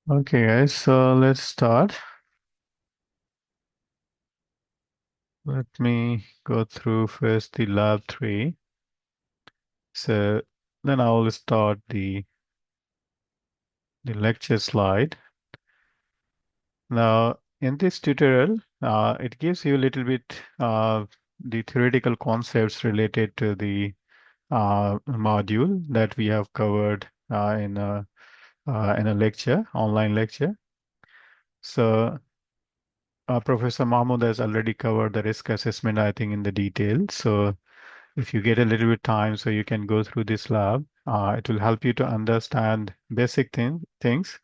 Okay, guys, so let's start. Let me go through first the lab 3. So then I will start the lecture slide. Now, in this tutorial, it gives you a little bit the theoretical concepts related to the module that we have covered in a lecture, online lecture. So Professor Mahmood has already covered the risk assessment, I think, in the detail. So if you get a little bit time, so you can go through this lab, it will help you to understand basic things.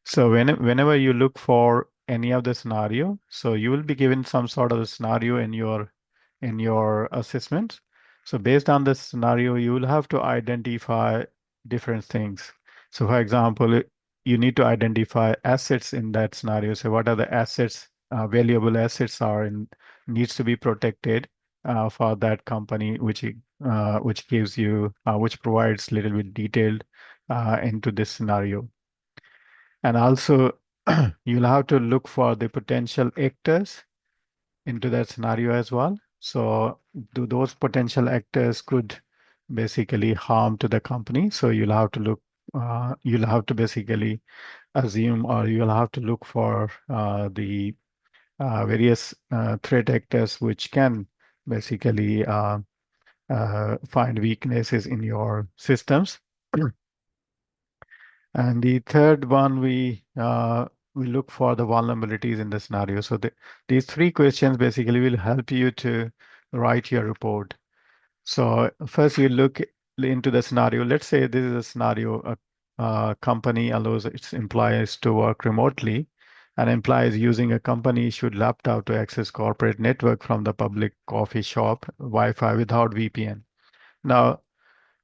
So whenever you look for any of the scenario, so you will be given some sort of a scenario in your assessment. So based on the scenario, you will have to identify different things. So for example, you need to identify assets in that scenario. So what are the assets, valuable assets are in needs to be protected for that company, which gives you which provides little bit detailed into this scenario. And also, you'll have to look for the potential actors into that scenario as well. So, do those potential actors could basically harm to the company? So you'll have to basically assume, or you'll have to look for the various threat actors which can basically find weaknesses in your systems. And the third one, we look for the vulnerabilities in the scenario. So these three questions basically will help you to write your report. So first you look into the scenario. Let's say this is a scenario, a company allows its employees to work remotely, and employees using a company issued laptop to access corporate network from the public coffee shop Wi-Fi without VPN. Now,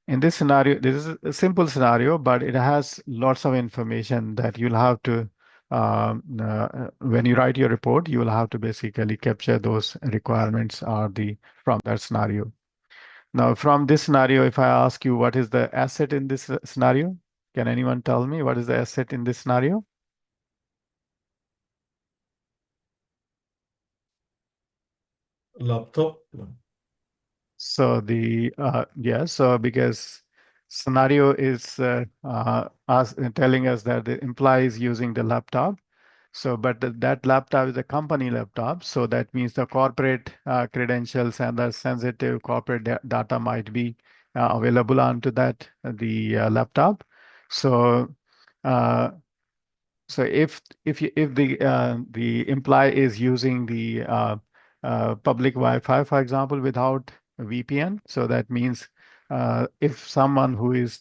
in this scenario, this is a simple scenario, but it has lots of information that you'll have to, when you write your report, you will have to basically capture those requirements or from that scenario. Now, from this scenario, if I ask you what is the asset in this scenario, can anyone tell me what is the asset in this scenario? Laptop. So because scenario is telling us that the employee is using the laptop. So, but that laptop is a company laptop. So that means the corporate credentials and the sensitive corporate data might be available onto the laptop. So, uh, so if the employee is using the public Wi-Fi, for example, without a VPN, so that means if someone who is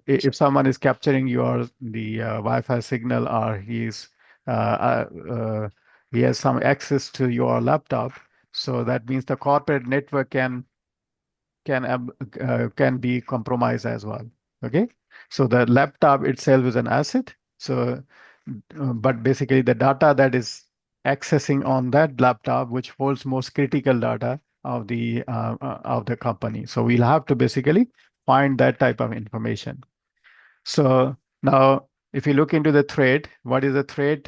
if someone is capturing the Wi-Fi signal, or uh, uh, uh, he has some access to your laptop, so that means the corporate network can be compromised as well. Okay, so the laptop itself is an asset. So, but basically the data that is accessing on that laptop, which holds most critical data of the company. So we'll have to basically find that type of information. So now, if you look into the threat, what is the threat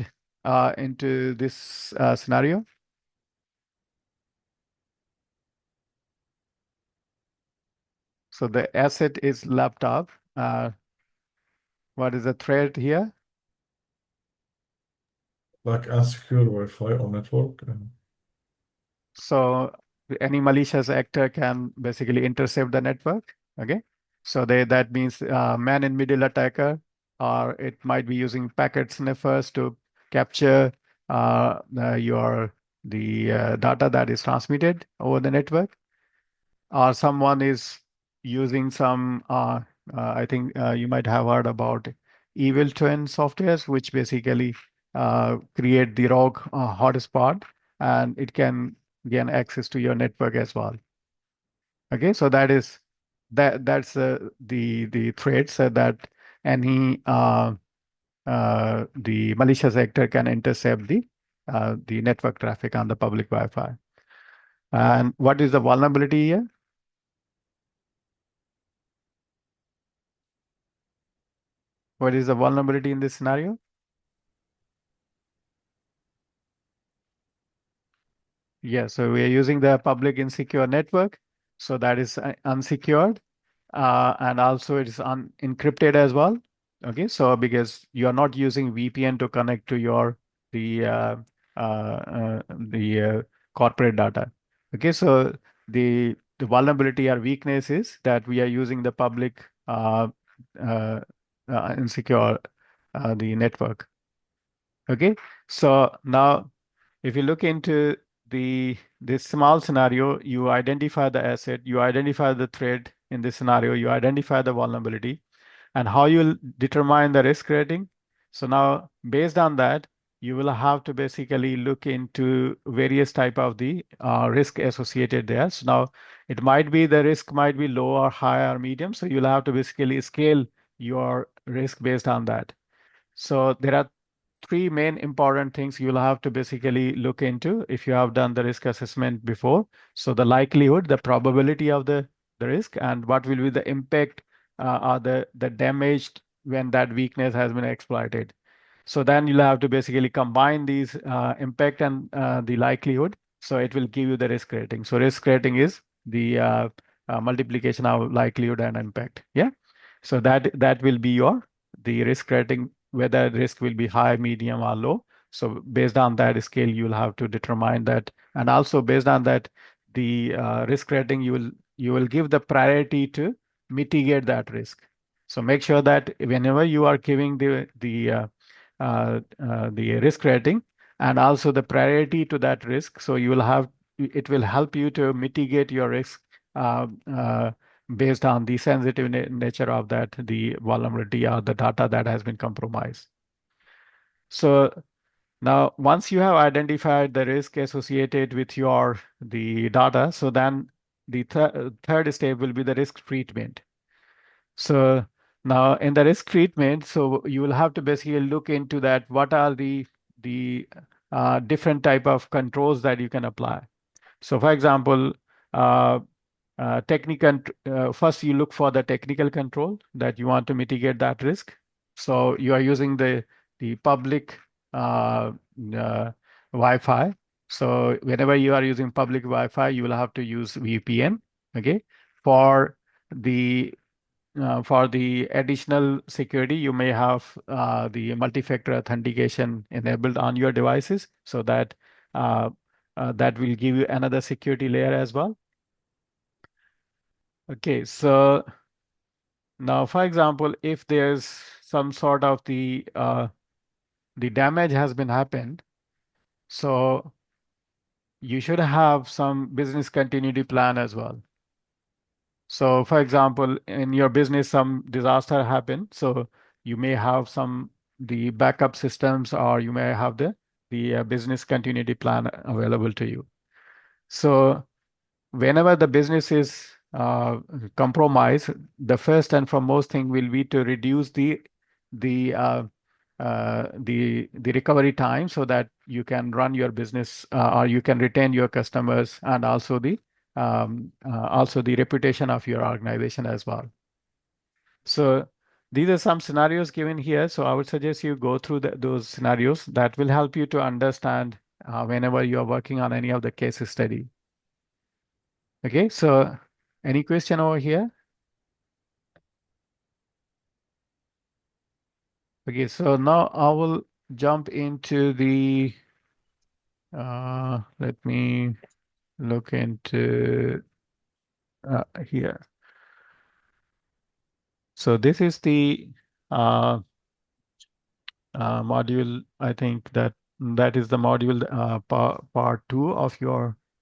into this scenario? So the asset is laptop. What is the threat here? Like unsecure Wi-Fi or network. So any malicious actor can basically intercept the network. Okay. So that means man-in-middle attacker, or it might be using packet sniffers to capture the data that is transmitted over the network, or someone is using some. I think you might have heard about evil twin softwares, which basically create the rogue hotspot, and it can gain access to your network as well. Okay, so that's the threat, so that any the malicious actor can intercept the network traffic on the public Wi-Fi. And what is the vulnerability here? What is the vulnerability in this scenario? Yeah, so we are using the public insecure network. So that is unsecured, and also it is encrypted as well. Okay, so because you are not using VPN to connect to your the corporate data. Okay, so the vulnerability or weakness is that we are using the public uh, insecure the network. Okay, so now if you look into this small scenario, you identify the asset, you identify the threat in this scenario, you identify the vulnerability, and how you'll determine the risk rating. So now, based on that, you will have to basically look into various type of the risk associated there. So now, it might be the risk might be low or high or medium. So you'll have to basically scale your risk based on that. So there are three main important things you'll have to basically look into if you have done the risk assessment before. So the likelihood, the probability of the risk, and what will be the impact or the damage when that weakness has been exploited. So then you'll have to basically combine these impact and the likelihood. So it will give you the risk rating. So risk rating is the multiplication of likelihood and impact. Yeah. So that will be your the risk rating, whether risk will be high, medium, or low. So based on that scale, you'll have to determine that, and also based on that, the risk rating you will give the priority to mitigate that risk. So make sure that whenever you are giving the risk rating and also the priority to that risk, so you will have it will help you to mitigate your risk uh, uh, based on the sensitive nature of that, the vulnerability or the data that has been compromised. So now, once you have identified the risk associated with your the data, so then the third step will be the risk treatment. So now in the risk treatment, so you will have to basically look into that. What are the different type of controls that you can apply? So for example, uh, technical, first you look for the technical control that you want to mitigate that risk. So you are using the public uh, Wi-Fi. So whenever you are using public Wi-Fi, you will have to use VPN. Okay, for the for the additional security, you may have the multi-factor authentication enabled on your devices, so that uh, that will give you another security layer as well. Okay, so now, for example, if there's some sort of the damage has been happened, so you should have some business continuity plan as well. So, for example, in your business, some disaster happened, so you may have some the backup systems, or you may have the business continuity plan available to you. So whenever the business is compromised, the first and foremost thing will be to reduce the uh, the recovery time, so that you can run your business or you can retain your customers, and also the reputation of your organization as well. So these are some scenarios given here. So I would suggest you go through those scenarios. That will help you to understand whenever you are working on any of the case study. Okay, so any question over here? Okay, so now I will jump into let me look into here. So this is the uh, module, I think that is the module part two of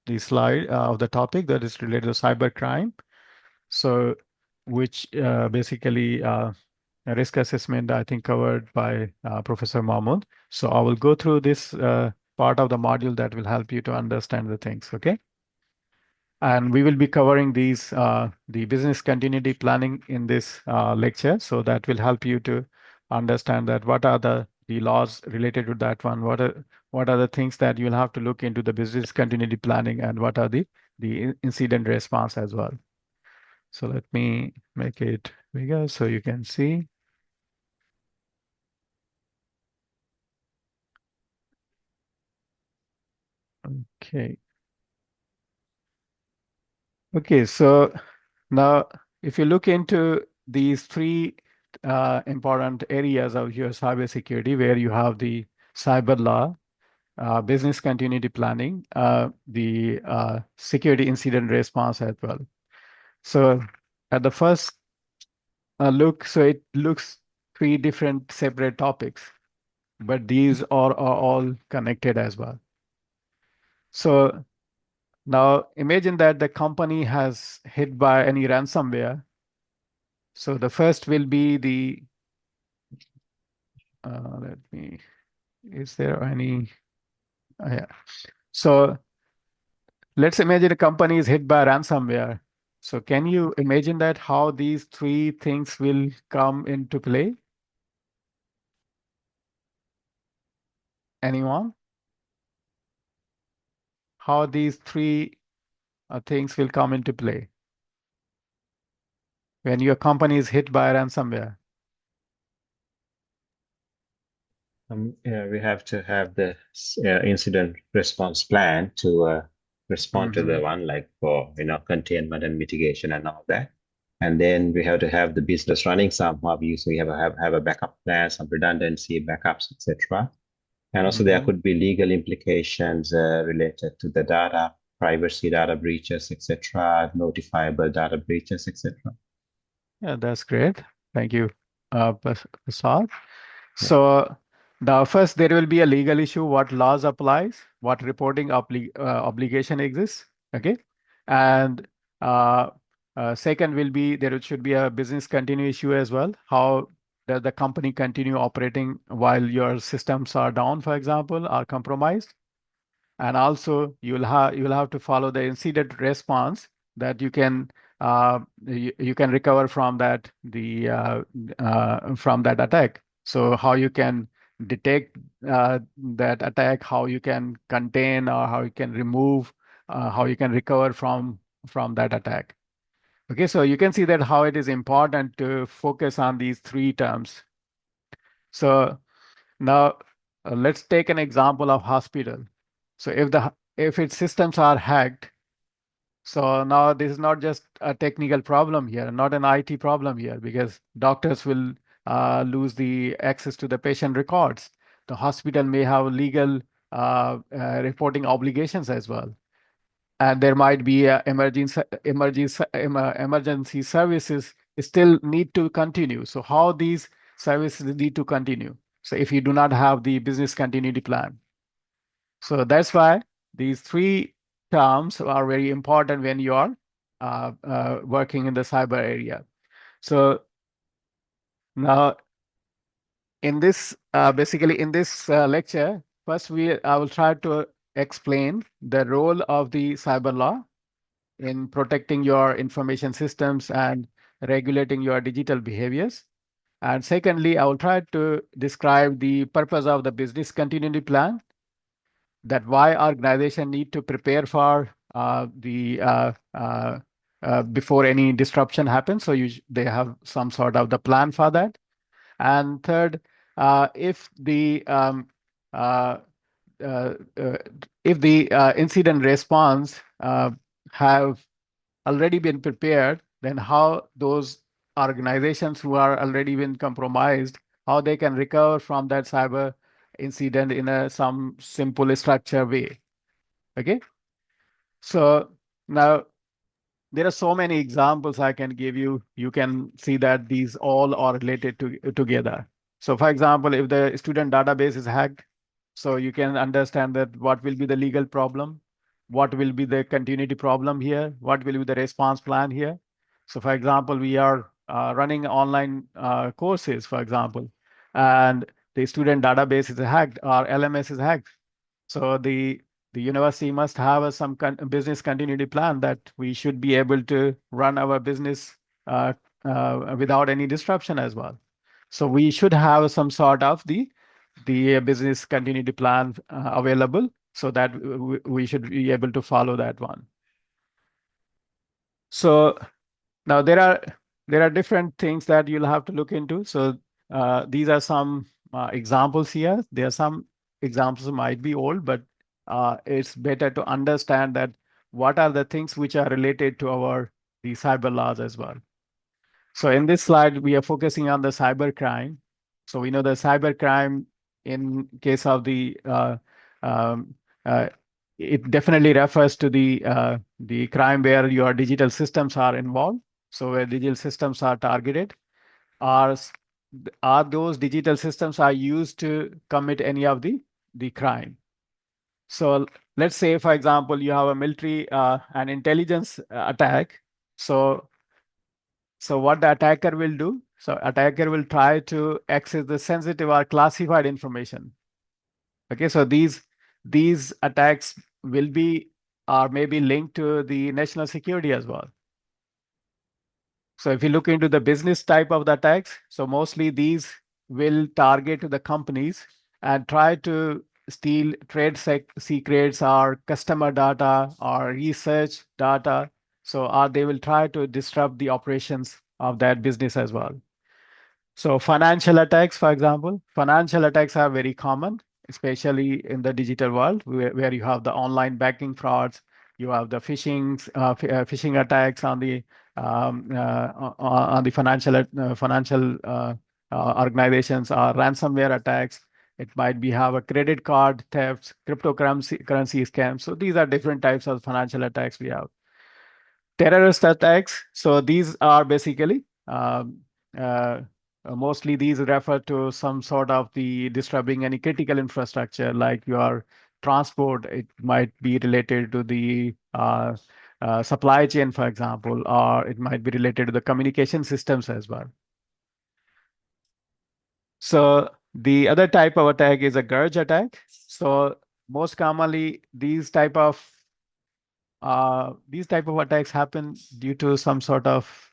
the slide of the topic that is related to cybercrime. So which basically risk assessment, I think, covered by Professor Mahmood. So I will go through this part of the module that will help you to understand the things, okay? And we will be covering the business continuity planning in this lecture. So that will help you to understand that what are the laws related to that one, what are the things that you'll have to look into the business continuity planning, and what are the incident response as well. So let me make it bigger so you can see. Okay. Okay. So now, if you look into these three important areas of your cybersecurity, where you have the cyber law, business continuity planning, the security incident response as well. So at the first look, so it looks three different separate topics, but these are all connected as well. So now imagine that the company has hit by any ransomware. So the first will be the, let me, is there any, yeah. So let's imagine a company is hit by ransomware. So can you imagine that how these three things will come into play? Anyone? How these three things will come into play when your company is hit by ransomware? Yeah, we have to have the incident response plan to respond to the Hmm. one like for containment and mitigation and all that. And then we have to have the business running somehow. We usually have a backup plan, some redundancy, backups, etc. And also there Hmm. could be legal implications related to the data, privacy data breaches, etc., notifiable data breaches, etc. Yeah, that's great. Thank you, Prasad. Yeah. So the first, there will be a legal issue, what laws applies, what reporting obligation exists. Okay. And uh, second will be there should be a business continue issue as well. How does the company continue operating while your systems are down, for example, are compromised? And also you will have to follow the incident response that you can recover from from that attack. So how you can detect that attack, how you can contain or how you can remove, how you can recover from that attack. Okay, so you can see that how it is important to focus on these three terms. So now let's take an example of hospital. So if its systems are hacked, so now this is not just a technical problem here, not an IT problem here, because doctors will lose the access to the patient records. The hospital may have legal reporting obligations as well, and there might be emergency services still need to continue. So how these services need to continue? So if you do not have the business continuity plan, so that's why these three terms are very important when you are working in the cyber area. So now in this, basically in this lecture, first I will try to explain the role of the cyber law in protecting your information systems and regulating your digital behaviors. And secondly, I will try to describe the purpose of the business continuity plan, that why organization need to prepare for the before any disruption happens. So they have some sort of the plan for that. And third, if the uh, uh, uh, incident response have already been prepared, then how those organizations who are already been compromised, how they can recover from that cyber incident in a some simple structure way. Okay. So now there are so many examples I can give you. You can see that these all are related together. So for example, if the student database is hacked, so you can understand that what will be the legal problem, what will be the continuity problem here, what will be the response plan here. So for example, we are running online courses, for example, and the student database is hacked or LMS is hacked. So the university must have some business continuity plan that we should be able to run our business uh, without any disruption as well. So we should have some sort of the business continuity plan available so that we should be able to follow that one. So now there are different things that you'll have to look into. So these are some examples here. There are some examples might be old, but it's better to understand that what are the things which are related to the cyber laws as well. So in this slide, we are focusing on the cyber crime. So we know the cyber crime in case of um, uh, it definitely refers to the crime where your digital systems are involved. So where digital systems are targeted, are s- are those digital systems are used to commit any of the crime. So let's say, for example, you have a military and intelligence attack. So so what the attacker will do? So attacker will try to access the sensitive or classified information. Okay, so these attacks will be or maybe linked to the national security as well. So if you look into the business type of the attacks, so mostly these will target the companies and try to steal secrets or customer data or research data. So or they will try to disrupt the operations of that business as well. So financial attacks, for example, financial attacks are very common, especially in the digital world where you have the online banking frauds, you have the phishing attacks on the financial organizations or ransomware attacks. It might be have a credit card thefts, currency scams. So these are different types of financial attacks we have. Terrorist attacks. So these are basically uh, mostly these refer to some sort of the disturbing any critical infrastructure like your transport. It might be related to the supply chain, for example, or it might be related to the communication systems as well. So the other type of attack is a gurge attack. So most commonly these type of attacks happen due to some sort of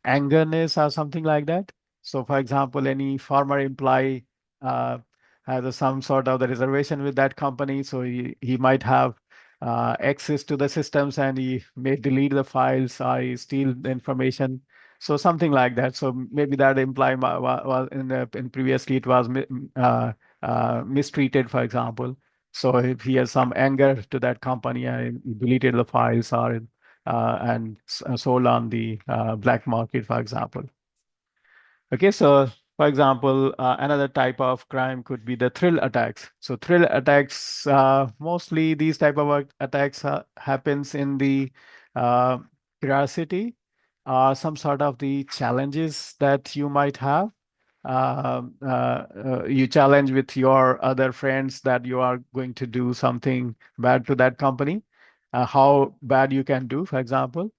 angerness or something like that. So, for example, any former employee uh, has some sort of the reservation with that company, so he might have access to the systems and he may delete the files or he steal the information. So something like that. So maybe that employee was in previously it was mistreated, for example. So if he has some anger to that company and he deleted the files or sold on the black market, for example. Okay, so for example, another type of crime could be the thrill attacks. So thrill attacks, mostly these type of attacks happens in the uh, curiosity, some sort of the challenges that you might have. You challenge with your other friends that you are going to do something bad to that company, how bad you can do, for example,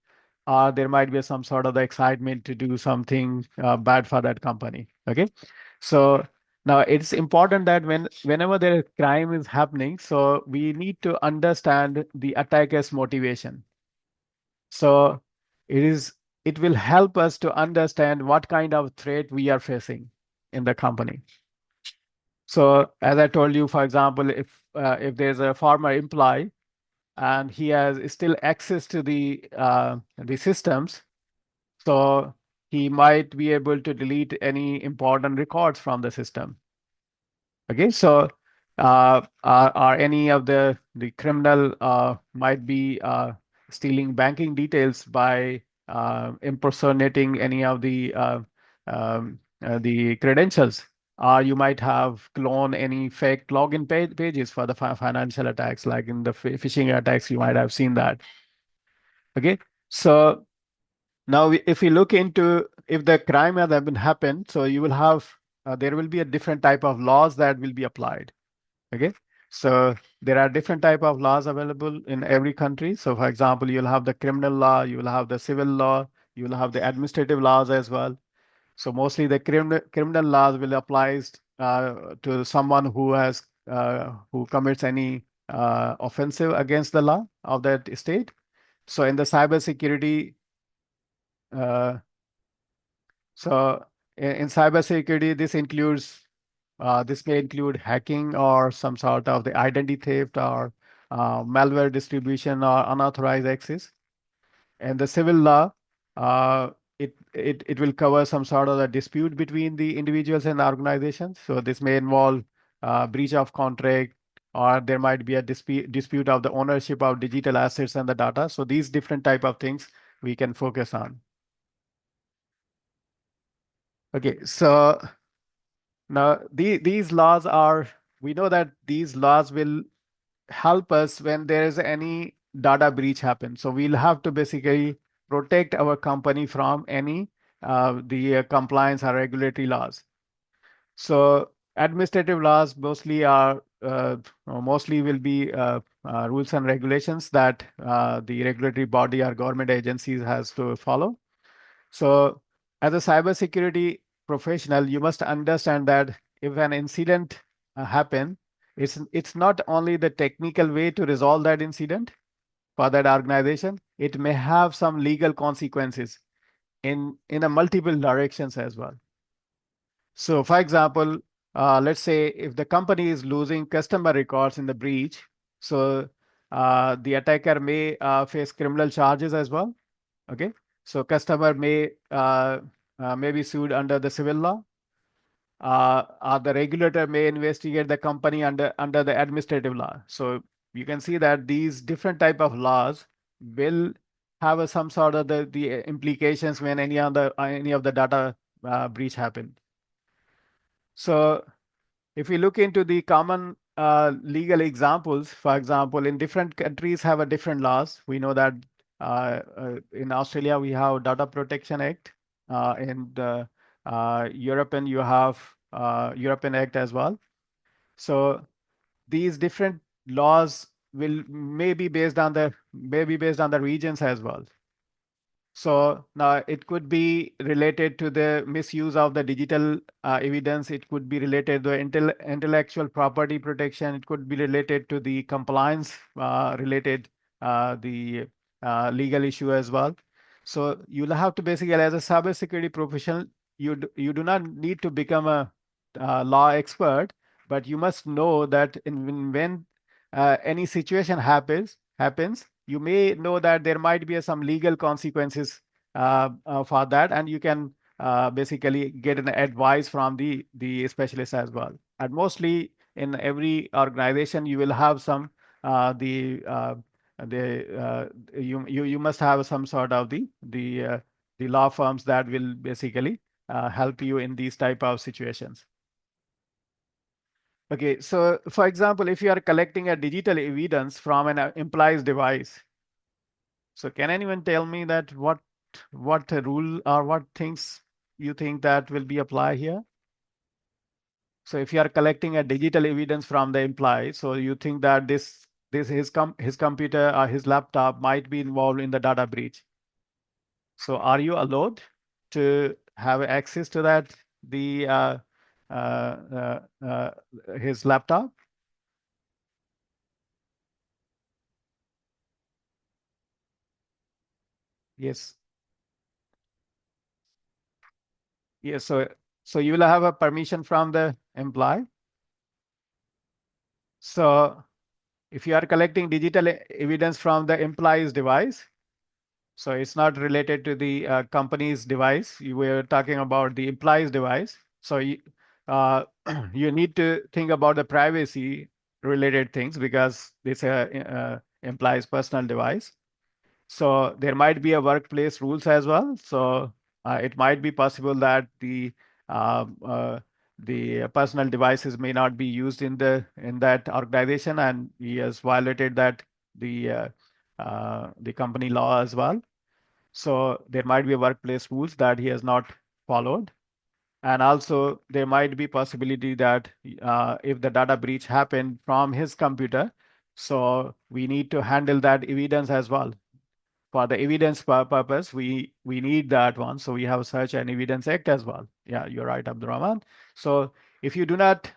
there might be some sort of the excitement to do something bad for that company. Okay, so now it's important that whenever there crime is happening, so we need to understand the attacker's motivation. So it is it will help us to understand what kind of threat we are facing in the company. So as I told you, for example, if there's a former employee and he has still access to the systems, so he might be able to delete any important records from the system. Okay, so are any of the criminal might be stealing banking details by impersonating any of the credentials, or you might have clone any fake login pages for the financial attacks, like in the phishing attacks, you might have seen that. Okay, so now, if we look into if the crime has been happened, so you will have there will be a different type of laws that will be applied. Okay, so there are different type of laws available in every country. So, for example, you'll have the criminal law, you will have the civil law, you will have the administrative laws as well. So, mostly the criminal laws will apply to someone who commits any offensive against the law of that state. So, in the cybersecurity uh, So in cybersecurity, this may include hacking or some sort of the identity theft or malware distribution or unauthorized access. And the civil law, uh, it will cover some sort of a dispute between the individuals and the organizations. So this may involve breach of contract, or there might be a dispute of the ownership of digital assets and the data. So these different type of things we can focus on. Okay, so now these laws are, we know that these laws will help us when there is any data breach happen. So we'll have to basically protect our company from any the compliance or regulatory laws. So administrative laws mostly are mostly will be rules and regulations that the regulatory body or government agencies has to follow. So as a cybersecurity professional, you must understand that if an incident happen, it's not only the technical way to resolve that incident for that organization, it may have some legal consequences in a multiple directions as well. So for example, let's say if the company is losing customer records in the breach, so the attacker may face criminal charges as well. Okay, so customer may be sued under the civil law. Or the regulator may investigate the company under the administrative law. So you can see that these different type of laws will have some sort of the implications when any of the data breach happen. So if we look into the common legal examples, for example, in different countries have a different laws. We know that in Australia we have Data Protection Act. In the European you have European Act as well. So these different laws may be based on the regions as well. So now it could be related to the misuse of the digital evidence. It could be related to intellectual property protection. It could be related to the compliance related the legal issue as well. So you'll have to basically, as a cybersecurity professional, you do not need to become a law expert, but you must know that when any situation happens, you may know that there might be some legal consequences for that, and you can basically get an advice from the specialist as well. And mostly in every organization, you will have some you must have some sort of the law firms that will basically help you in these type of situations. Okay, so for example, if you are collecting a digital evidence from an employee's device, so can anyone tell me that what rule or what things you think that will be applied here? So if you are collecting a digital evidence from the employee, so you think that his computer or his laptop might be involved in the data breach. So are you allowed to have access to that the his laptop? Yes. Yes. So you will have a permission from the employee. So if you are collecting digital evidence from the employee's device, so it's not related to the company's device. You were talking about the employee's device. So uh, you need to think about the privacy related things because it's a employee's personal device. So there might be a workplace rules as well. So it might be possible that uh, uh, the personal devices may not be used in that organization, and he has violated the company law as well. So there might be workplace rules that he has not followed. And also there might be possibility that if the data breach happened from his computer, so we need to handle that evidence as well. For the evidence purpose, we need that one. So we have such an evidence act as well. Yeah, you're right, Abdurrahman. So if you do not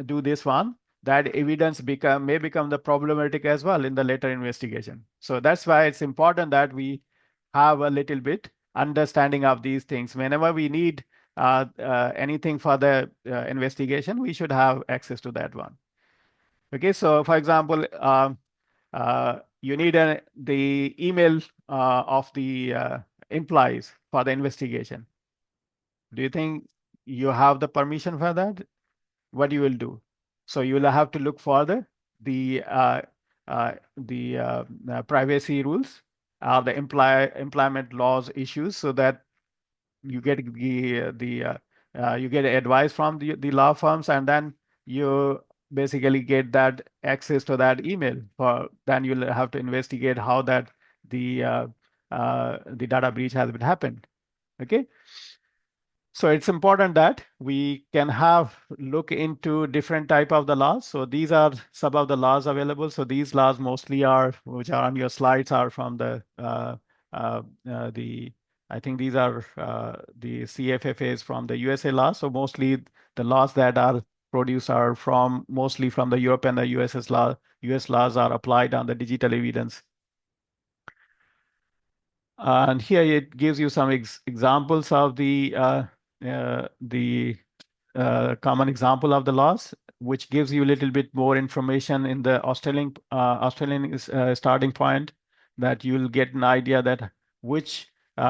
do this one, that evidence may become the problematic as well in the later investigation. So that's why it's important that we have a little bit understanding of these things. Whenever we need anything for the investigation, we should have access to that one. Okay, so for example, you need the email of the employees for the investigation. Do you think you have the permission for that? What you will do? So you will have to look further the privacy rules, the employment laws issues, so that you get you get advice from the law firms, and then you basically get that access to that email. For then you'll have to investigate how that the the data breach has been happened. Okay. So it's important that we can have look into different type of the laws. So these are some of the laws available. So these laws mostly are, which are on your slides, are from the I think these are the CFFAs from the USA law. So mostly the laws that are produced are from mostly from the Europe and the US's law. US laws are applied on the digital evidence. And here it gives you some examples of the common example of the laws, which gives you a little bit more information in the Australian starting point, that you'll get an idea that which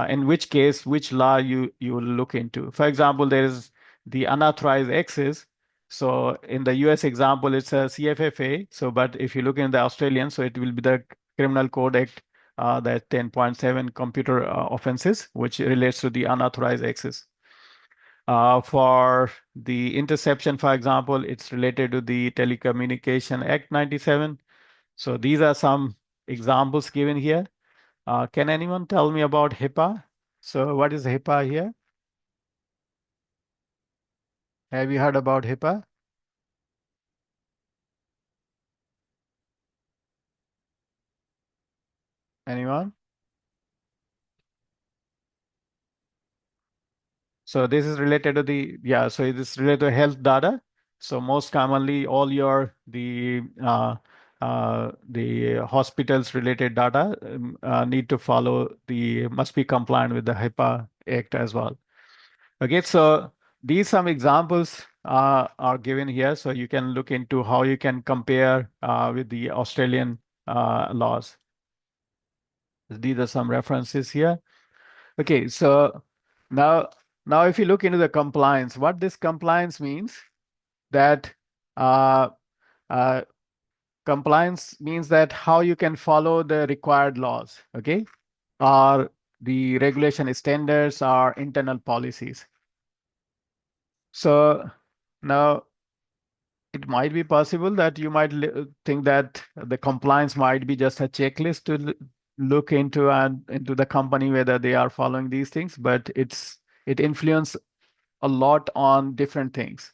in which case which law you will look into. For example, there is the unauthorized access. So in the US example, it's a CFFA. So, but if you look in the Australian, so it will be the Criminal Code Act, that 10.7 computer offenses, which relates to the unauthorized access. For the interception, for example, it's related to the Telecommunication Act 97. So these are some examples given here. Can anyone tell me about HIPAA? So what is HIPAA here? Have you heard about HIPAA? Anyone? So this is related to so it is related to health data. So most commonly, all your the hospitals related data need to follow must be compliant with the HIPAA Act as well. Okay, so these some examples are given here, so you can look into how you can compare with the Australian laws. These are some references here. Okay, so now if you look into the compliance, what this compliance means, that uh, uh, compliance means that how you can follow the required laws, okay, or the regulation standards or internal policies. So now it might be possible that you might think that the compliance might be just a checklist to look into and into the company whether they are following these things, but it influences a lot on different things.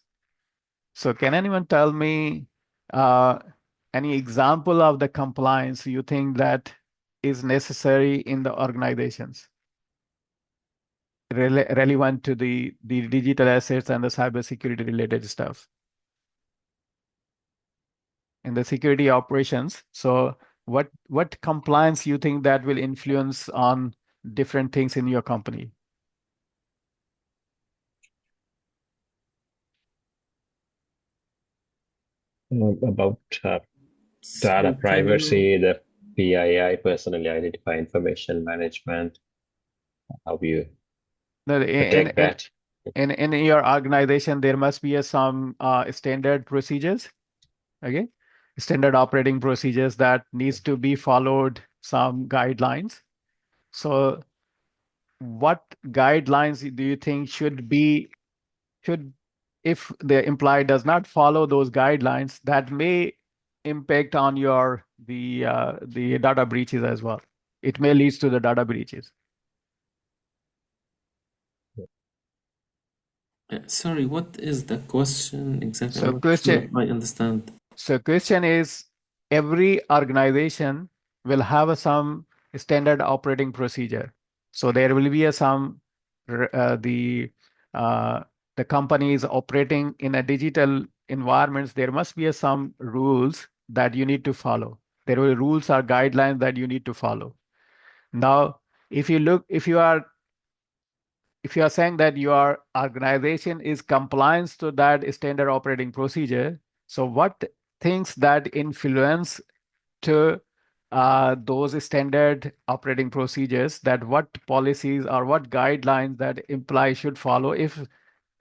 So can anyone tell me uh, any example of the compliance you think that is necessary in the organizations relevant to the digital assets and the cybersecurity related stuff in the security operations? So what compliance you think that will influence on different things in your company? About data So can you, privacy, the PII, personally identify information management, how you No, protect that. in your organization, there must be some standard procedures, okay? Standard operating procedures that needs to be followed, some guidelines. So what guidelines do you think should if the employee does not follow those guidelines, that may impact on the data breaches as well. It may lead to the data breaches. sorry, what is the question exactly? So I'm not sure question I understand. So question is, every organization will have some standard operating procedure. So there will be some uh, the company is operating in a digital environments. There must be some rules that you need to follow. There will rules or guidelines that you need to follow. Now, if you are saying that your organization is compliance to that standard operating procedure, so what things that influence to those standard operating procedures, that what policies or what guidelines that employees should follow if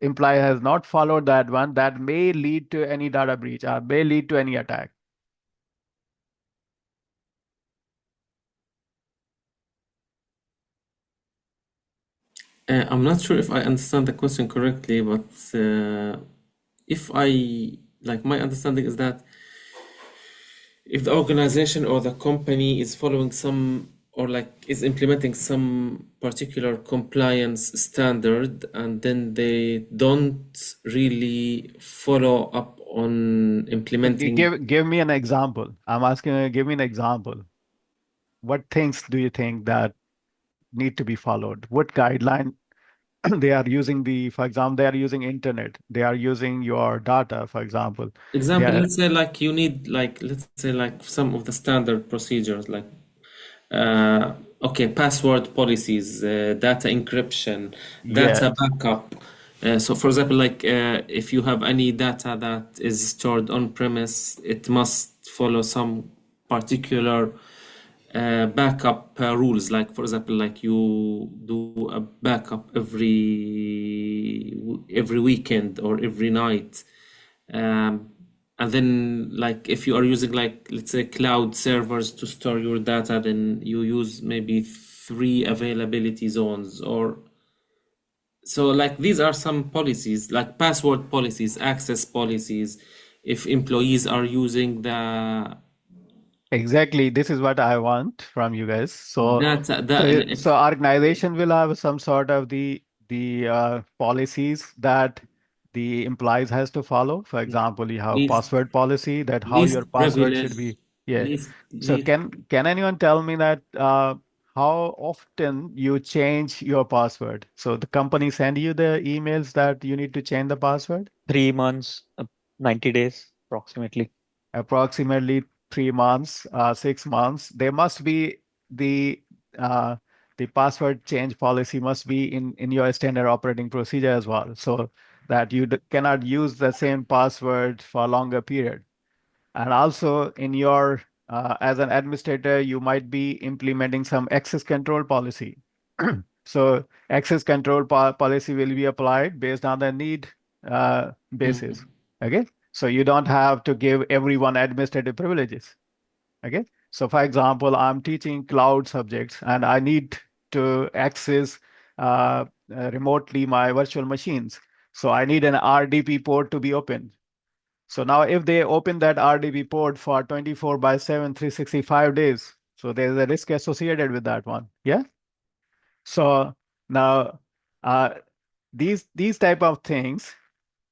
employee has not followed that one, that may lead to any data breach or may lead to any attack. I'm not sure if I understand the question correctly, but if I like my understanding is that if the organization or the company is following some or like is implementing some particular compliance standard and then they don't really follow up on implementing. Give me an example. I'm asking you, give me an example. What things do you think that need to be followed? What guideline they are using for example, they are using internet. They are using your data, for example. They Example, are, let's say like you need like let's say like some of the standard procedures like uh, okay, password policies, data encryption, data yes, backup. So, for example, like if you have any data that is stored on premise, it must follow some particular backup rules. Like, for example, like you do a backup every weekend or every night. Um, and then, like, if you are using, like, let's say, cloud servers to store your data, then you use maybe three availability zones. Or so, like, these are some policies, like password policies, access policies. If employees are using the exactly. This is what I want from you guys. data, So if organization will have some sort of the policies that the employees has to follow. For example, you have least password policy that how least your password should privilege, be. Yeah. least So least can anyone tell me that how often you change your password? So the company send you the emails that you need to change the password? 3 months, 90 days approximately. Approximately 3 months, 6 months. There must be the uh, the password change policy must be in your standard operating procedure as well, so that you cannot use the same password for a longer period. And also in your as an administrator, you might be implementing some access control policy. So access control policy will be applied based on the need basis. Mhm. Okay. So you don't have to give everyone administrative privileges. Okay. So for example, I'm teaching cloud subjects and I need to access remotely my virtual machines. So I need an RDP port to be open. So now if they open that RDP port for 24 by 7, 365 days, so there's a risk associated with that one. Yeah. So now uh, these type of things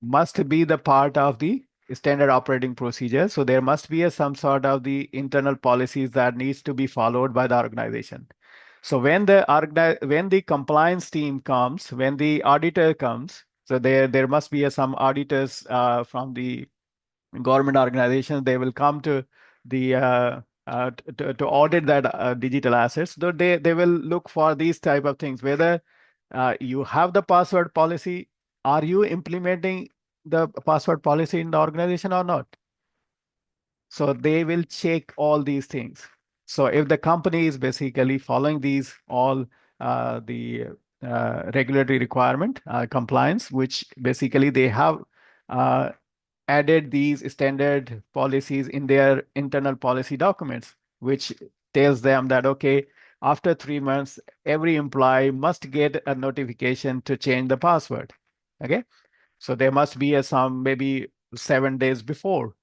must be the part of the standard operating procedure. So there must be some sort of the internal policies that needs to be followed by the organization. So when the compliance team comes, when the auditor comes, so there must be some auditors from the government organizations. They will come to the to audit that digital assets. So they will look for these type of things, whether you have the password policy, are you implementing the password policy in the organization or not? So they will check all these things. So if the company is basically following these all the regulatory requirement compliance, which basically they have uh, added these standard policies in their internal policy documents, which tells them that, okay, after 3 months, every employee must get a notification to change the password. Okay. So there must be some maybe 7 days before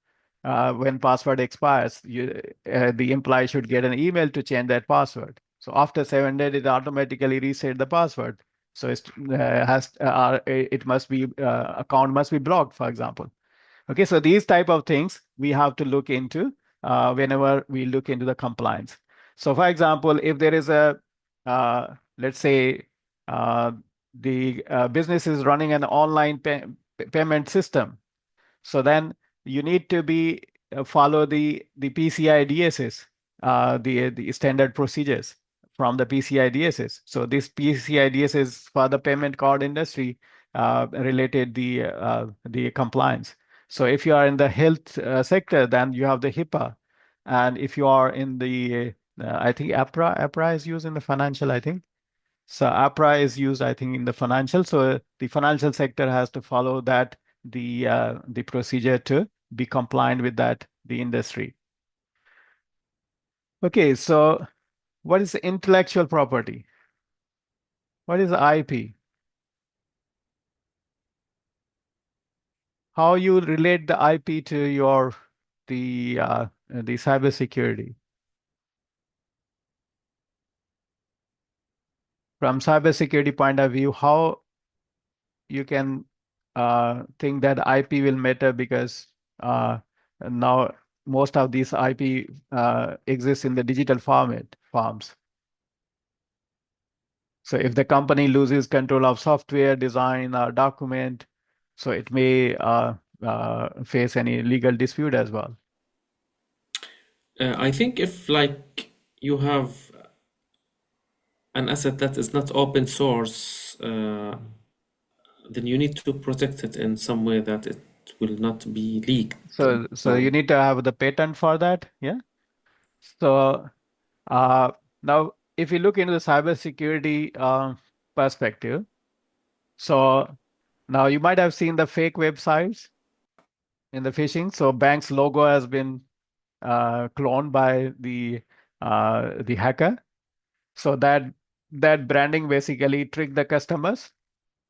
when password expires, the employee should get an email to change that password. So after 7 days, it automatically reset the password. So it must be account must be blocked, for example. Okay, so these type of things we have to look into whenever we look into the compliance. So for example, if there is let's say uh, the business is running an online payment system, so then you need to be follow the PCI DSS, the standard procedures from the PCI DSS. So this PCI DSS for the payment card industry related the compliance. So if you are in the health sector, then you have the HIPAA, and if you are in the I think APRA is used in the financial, I think. So APRA is used, I think, in the financial. So the financial sector has to follow that the procedure to be compliant with that the industry. Okay, so what is intellectual property? What is IP? How you relate the IP to your the cybersecurity? From cybersecurity point of view, how you can think that IP will matter because now most of these IP exists in the digital forms. So if the company loses control of software, design, or document, so it may face any legal dispute as well. I think if like you have an asset that is not open source, then you need to protect it in some way that it will not be leaked. So you need to have the patent for that, yeah. So now if you look into the cybersecurity perspective, so now you might have seen the fake websites in the phishing. So bank's logo has been cloned by the hacker. So that branding basically trick the customers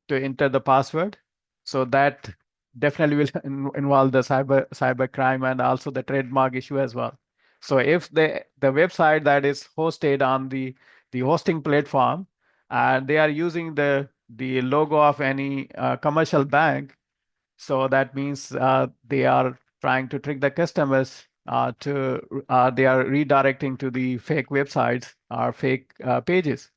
to enter the password. So that definitely will involve the cyber crime and also the trademark issue as well. So if the website that is hosted on the hosting platform and they are using the logo of any commercial bank, so that means they are trying to trick the customers to they are redirecting to the fake websites or fake pages.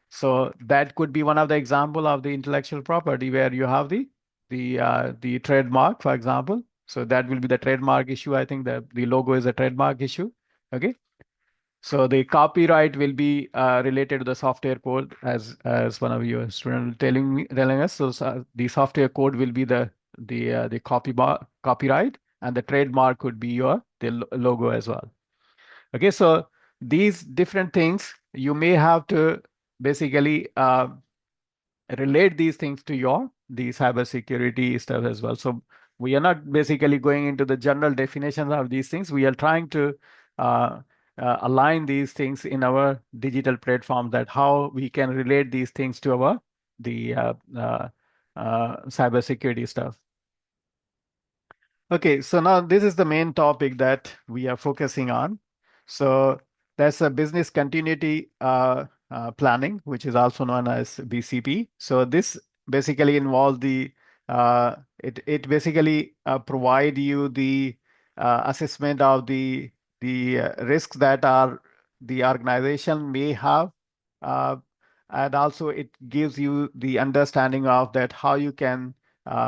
So that could be one of the example of the intellectual property where you have the trademark, for example. So that will be the trademark issue. I think that the logo is a trademark issue. Okay. So the copyright will be related to the software code, as one of your students telling us. So, the software code will be the copyright, and the trademark could be your the logo as well. Okay, so these different things you may have to basically relate these things to your the cybersecurity stuff as well. So we are not basically going into the general definitions of these things. We are trying to align these things in our digital platform, that how we can relate these things to our the cybersecurity stuff. Okay, so now this is the main topic that we are focusing on. So that's a business continuity planning, which is also known as BCP. So this basically involves it basically provide you the assessment of the risks that are the organization may have, uh, and also it gives you the understanding of that how you can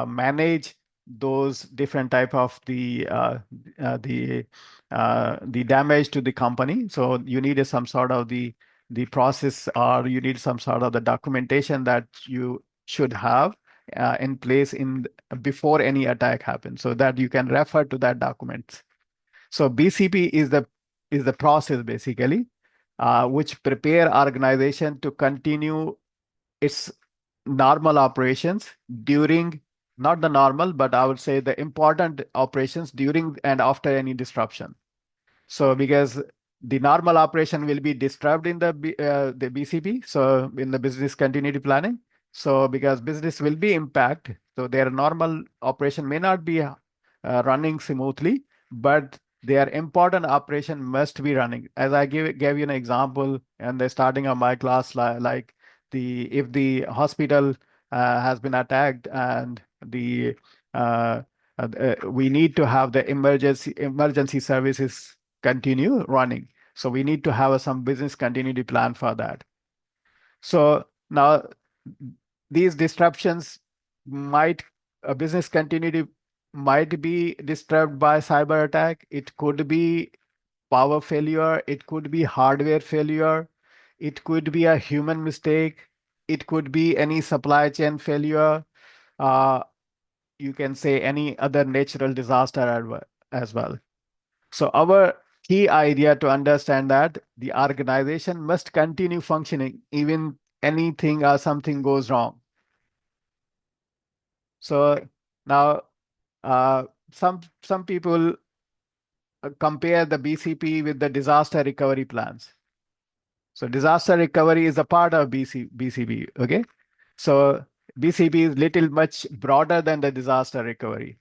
manage those different type of uh, the the damage to the company. So you need some sort of the process, or you need some sort of the documentation that you should have in place in before any attack happens, so that you can refer to that document. So BCP is the process basically which prepare organization to continue its normal operations during, not the normal, but I would say the important operations during and after any disruption. So because the normal operation will be disturbed in the BCP, so in the business continuity planning. So because business will be impacted, so their normal operation may not be running smoothly, but their important operation must be running. As I gave you an example in the starting of my class, like if the hospital has been attacked and we need to have the emergency services continue running. So we need to have some business continuity plan for that. So now these disruptions might business continuity might be disturbed by cyber attack. It could be power failure. It could be hardware failure. It could be a human mistake. It could be any supply chain failure. Uh, you can say any other natural disaster as well. So our key idea to understand that the organization must continue functioning even anything or something goes wrong. So now some people compare the BCP with the disaster recovery plans. So disaster recovery is a part of BCP. Okay. So BCP is little much broader than the disaster recovery.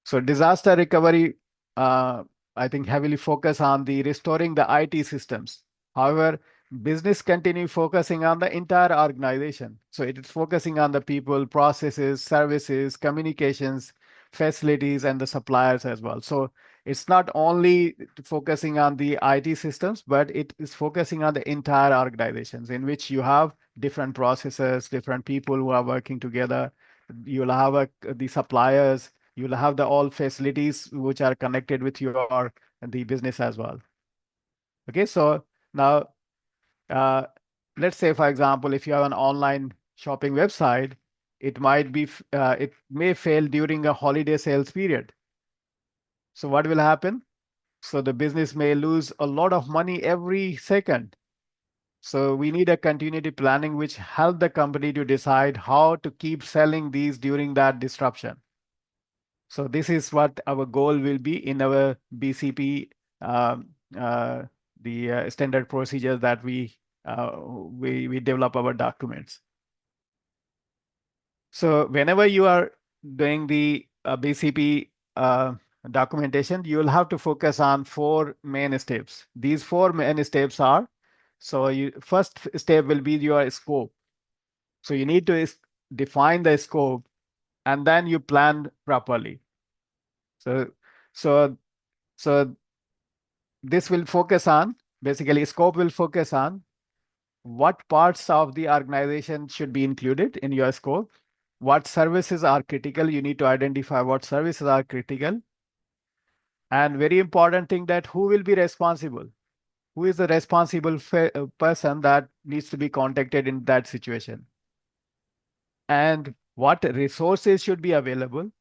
So disaster recovery, uh, I think heavily focus on the restoring the IT systems. However, business continue focusing on the entire organization. So it is focusing on the people, processes, services, communications, facilities, and the suppliers as well. So it's not only focusing on the IT systems, but it is focusing on the entire organizations in which you have different processes, different people who are working together. You'll have the suppliers, you'll have the all facilities which are connected with your the business as well. Okay, so now uh, let's say, for example, if you have an online shopping website, it may fail during a holiday sales period. So what will happen? So the business may lose a lot of money every second. So we need a continuity planning which help the company to decide how to keep selling these during that disruption. So this is what our goal will be in our BCP, um, the standard procedures that we develop our documents. So whenever you are doing the BCP documentation, you will have to focus on 4 main steps. These 4 main steps are, so first step will be your scope. So you need to define the scope and then you plan properly. So, so, so this will focus on, basically scope will focus on what parts of the organization should be included in your scope, what services are critical. You need to identify what services are critical. And very important thing, that who will be responsible? Who is the responsible person that needs to be contacted in that situation? And what resources should be available?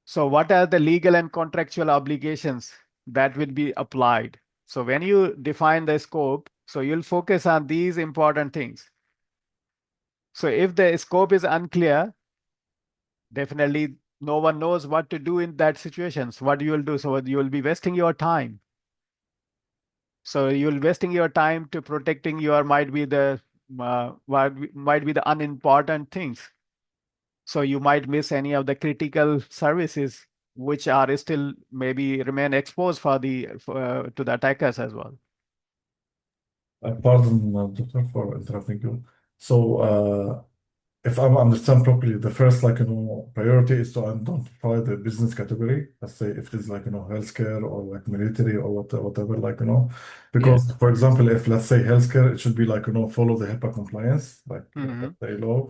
So what are the legal and contractual obligations that will be applied? So when you define the scope, so you'll focus on these important things. So if the scope is unclear, definitely no one knows what to do in that situation. So what you will do? So you will be wasting your time. So you'll wasting your time to protecting your might be the unimportant things. So you might miss any of the critical services which are still maybe remain exposed to the attackers as well. Pardon, Doctor, for interrupting you. So, if I understand properly, the first, priority is to identify the business category. Let's say if it is healthcare or military or whatever, because Yes. for example, if let's say healthcare, it should be follow the HIPAA compliance, Mhm. let's say law.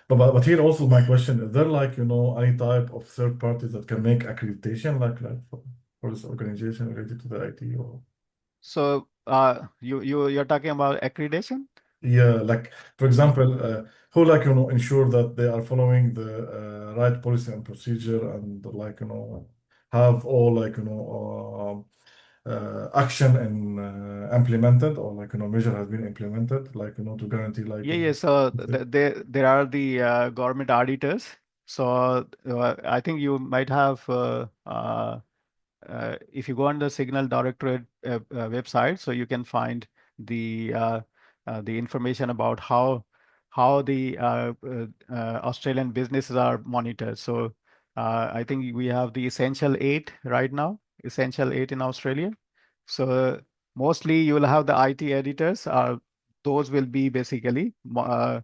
But here also my question, is there any type of third parties that can make accreditation for this organization related to the IT or? So you're talking about accreditation? Yeah, for example, who ensure that they are following the right policy and procedure and have all action and implemented or measure has been implemented to guarantee Yeah. So there are the government auditors. So I think you might have if you go on the Signal Directorate website, so you can find the information about how the Australian businesses are monitored. So I think we have the Essential 8 right now, Essential 8 in Australia. So mostly you will have the IT editors. Those will be basically uh,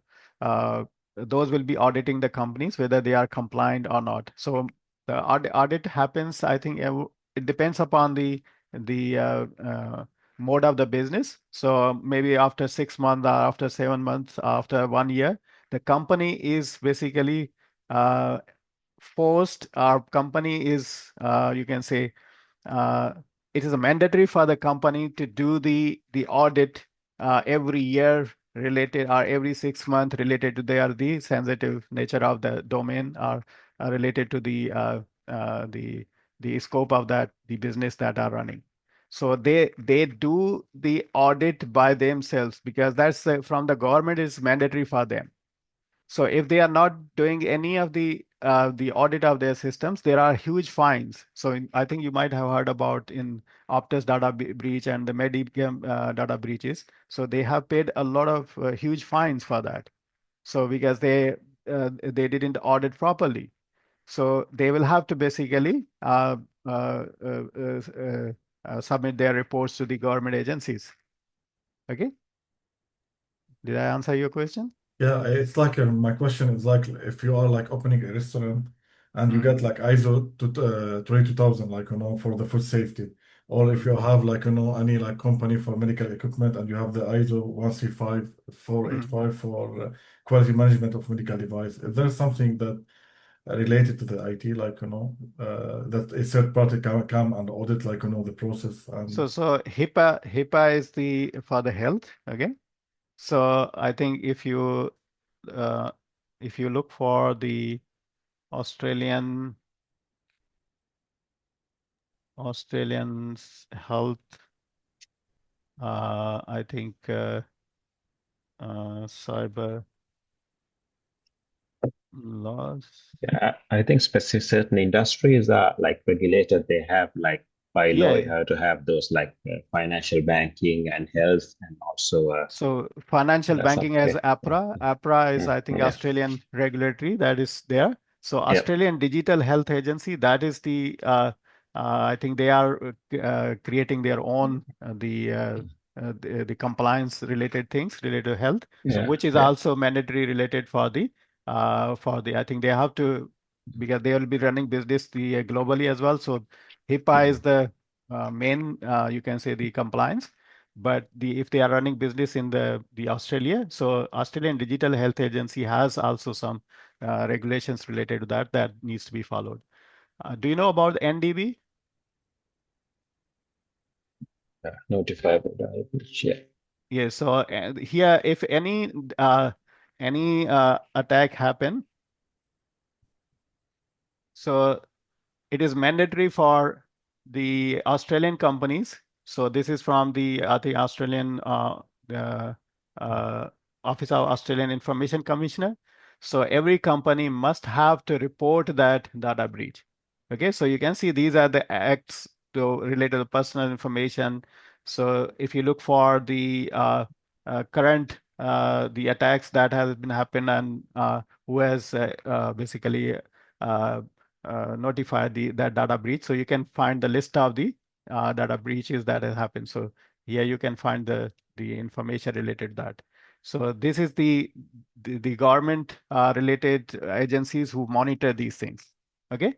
those will be auditing the companies whether they are compliant or not. So the audit happens, I think, it depends upon the mode of the business. So maybe after 6 months or after 7 months, after 1 year, the company is basically uh, forced. Our company is, you can say, uh, it is mandatory for the company to do the audit every year related, or every 6 months related to the sensitive nature of the domain, or related to the scope of the business that are running. So they do the audit by themselves because that's from the government is mandatory for them. So if they are not doing any of the audit of their systems, there are huge fines. So I think you might have heard about in Optus data breach and the Medicare data breaches. So they have paid a lot of huge fines for that. So because they didn't audit properly. So they will have to basically submit their reports to the government agencies. Okay. Did I answer your question? Yeah, it's like my question is like if you are like opening a restaurant and you Mm. get like ISO to 22000 like for the food safety, or if you have like any like company for medical equipment and you have the ISO 13485 for quality management of medical device. Is there something that related to the IT like that a third party can come and audit like the process and So HIPAA is the for the health. Okay. So I think uh, if you look for the Australian health, I think cyber laws. Yeah, I think specific certain industries are like regulated. They have like by law Yeah. you have to have those like financial banking and health and also So financial some banking as yeah. APRA. APRA is, Mm, I think, yeah, Australian regulatory that is there. So yep, Australian Digital Health Agency, that is I think they are creating their own the compliance related things related to health. So yeah, which is yeah, also mandatory related for the I think they have to because they will be running business globally as well. So HIPAA is the main you can say the compliance. But if they are running business in the Australia, so Australian Digital Health Agency has also some regulations related to that needs to be followed. Do you know about NDB? yeah. Notifiable diabetes. Yeah. Yes. So here, if any attack happen, so it is mandatory for the Australian companies. So this is from I think Australian uh, uh, Office of Australian Information Commissioner. So every company must have to report that data breach. Okay, so you can see these are the acts to relate to the personal information. So if you look for the current the attacks that has been happened and who has basically uh, notify that data breach. So you can find the list of the data breaches that have happened. So here you can find the information related to that. So this is the government related agencies who monitor these things. Okay.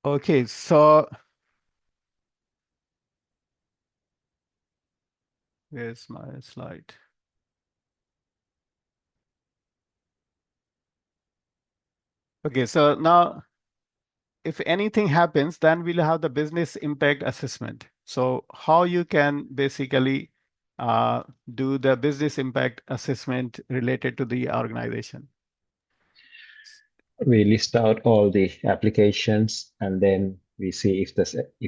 Okay. So where's my slide? Okay. So now if anything happens, then we'll have the business impact assessment. So how you can basically uh, do the business impact assessment related to the organization. We list out all the applications and then we see if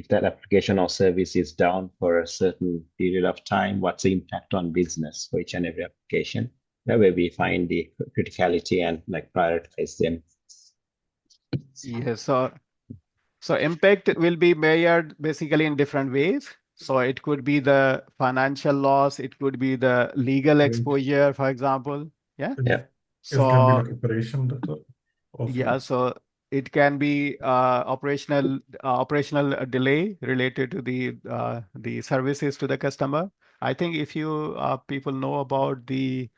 that application or service is down for a certain period of time, what's the impact on business for each and every application. That way we find the criticality and like prioritize them. Yes, so impact will be measured basically in different ways. So it could be the financial loss, it could be the legal exposure, for example. Yeah. Yeah. it can be So like operation data also. yeah, so it can be operational delay related to the services to the customer. I think if you people know about do you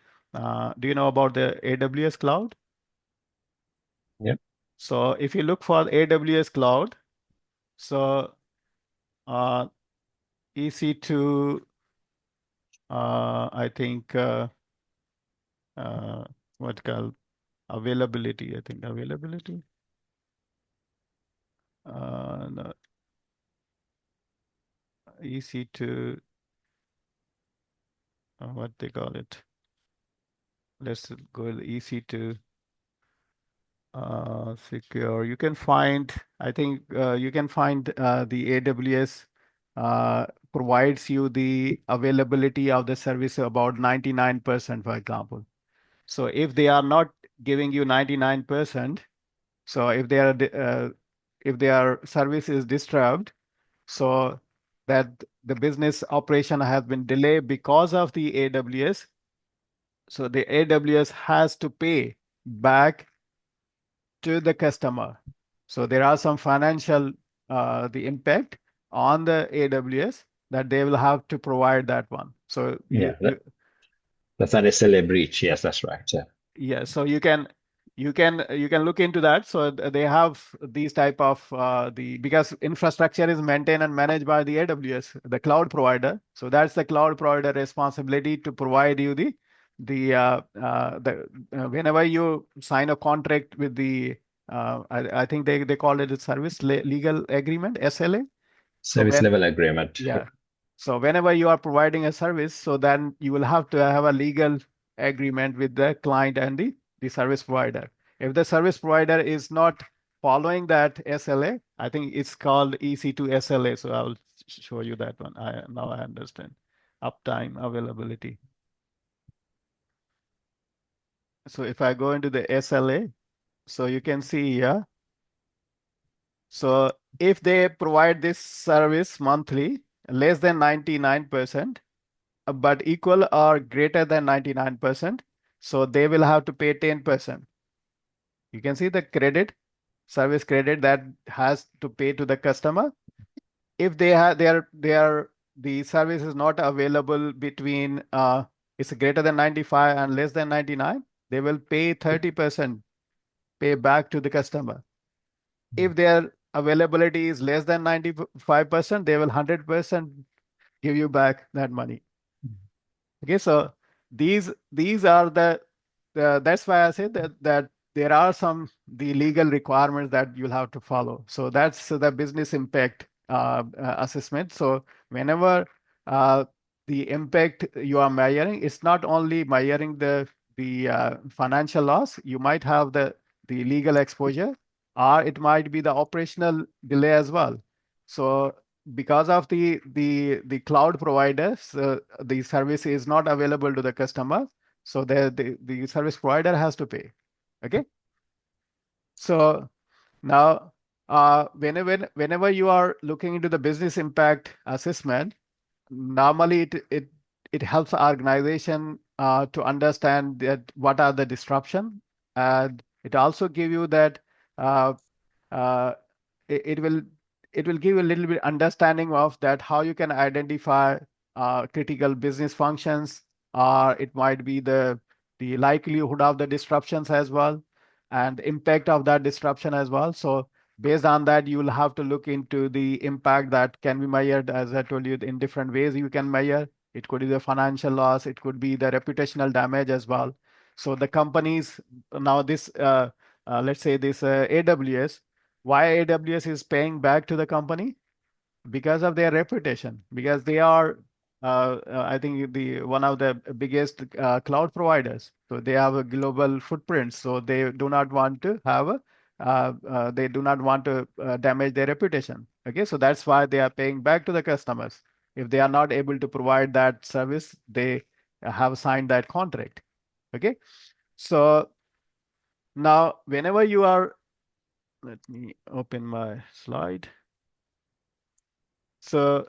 know about the AWS cloud? Yeah. So if you look for AWS cloud, so uh, EC2, I think what called availability. I think availability. No, EC2. What they call it. Let's go EC2. secure. You can find, I think you can find the AWS provides you the availability of the service about 99%, for example. So if they are not giving you 99%, so if their service is disturbed, so that the business operation has been delayed because of the AWS, so the AWS has to pay back to the customer. So there are some financial the impact on the AWS that they will have to provide that one. So Yeah, that's not necessarily a breach. Yes, that's right. Yeah. yeah, so you can look into that. So they have these type of the because infrastructure is maintained and managed by the AWS, the cloud provider. So that's the cloud provider responsibility to provide you the whenever you sign a contract with the I think they call it a service legal agreement, SLA. So Service level agreement. yeah. So whenever you are providing a service, so then you will have to have a legal agreement with the client and the service provider. If the service provider is not following that SLA, I think it's called EC2 SLA. So I'll show you that one. Now I understand. Uptime availability. So if I go into the SLA, so you can see here. So if they provide this service monthly, less than 99%, but equal or greater than 99%, so they will have to pay 10%. You can see the service credit that has to pay to the customer. If the service is not available between it's greater than 95 and less than 99, they will pay 30% pay back to the customer. If their availability is less than 95%, they will 100% give you back that money. Okay, so these are that's why I say that there are some the legal requirements that you'll have to follow. So that's the business impact assessment. So whenever uh, the impact you are measuring, it's not only measuring the financial loss. You might have the legal exposure, or it might be the operational delay as well. So because of the cloud providers, the service is not available to the customer, so the service provider has to pay. Okay, so now whenever you are looking into the business impact assessment, normally it helps the organization to understand that what are the disruption, and it also give you that uh, uh, it will give you a little bit understanding of that how you can identify critical business functions, or it might be the likelihood of the disruptions as well, and impact of that disruption as well. So based on that, you will have to look into the impact that can be measured, as I told you, in different ways you can measure. It could be the financial loss, it could be the reputational damage as well. So the companies now this let's say this AWS, why AWS is paying back to the company? Because of their reputation, because they are I think the one of the biggest cloud providers. So they have a global footprint. So they do not want to have they do not want to damage their reputation. Okay, so that's why they are paying back to the customers. If they are not able to provide that service, they have signed that contract. Okay, so now whenever you are, let me open my slide. So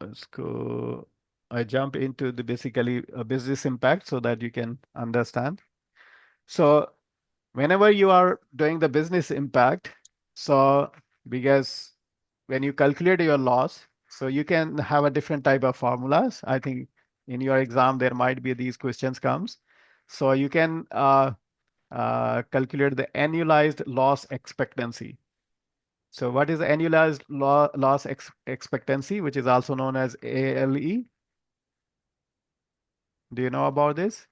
let's go. I jump into the basically business impact so that you can understand. So whenever you are doing the business impact, so because when you calculate your loss, so you can have a different type of formulas. I think in your exam there might be these questions comes. So you can calculate the annualized loss expectancy. So what is the annualized loss expectancy, which is also known as ALE? Do you know about this?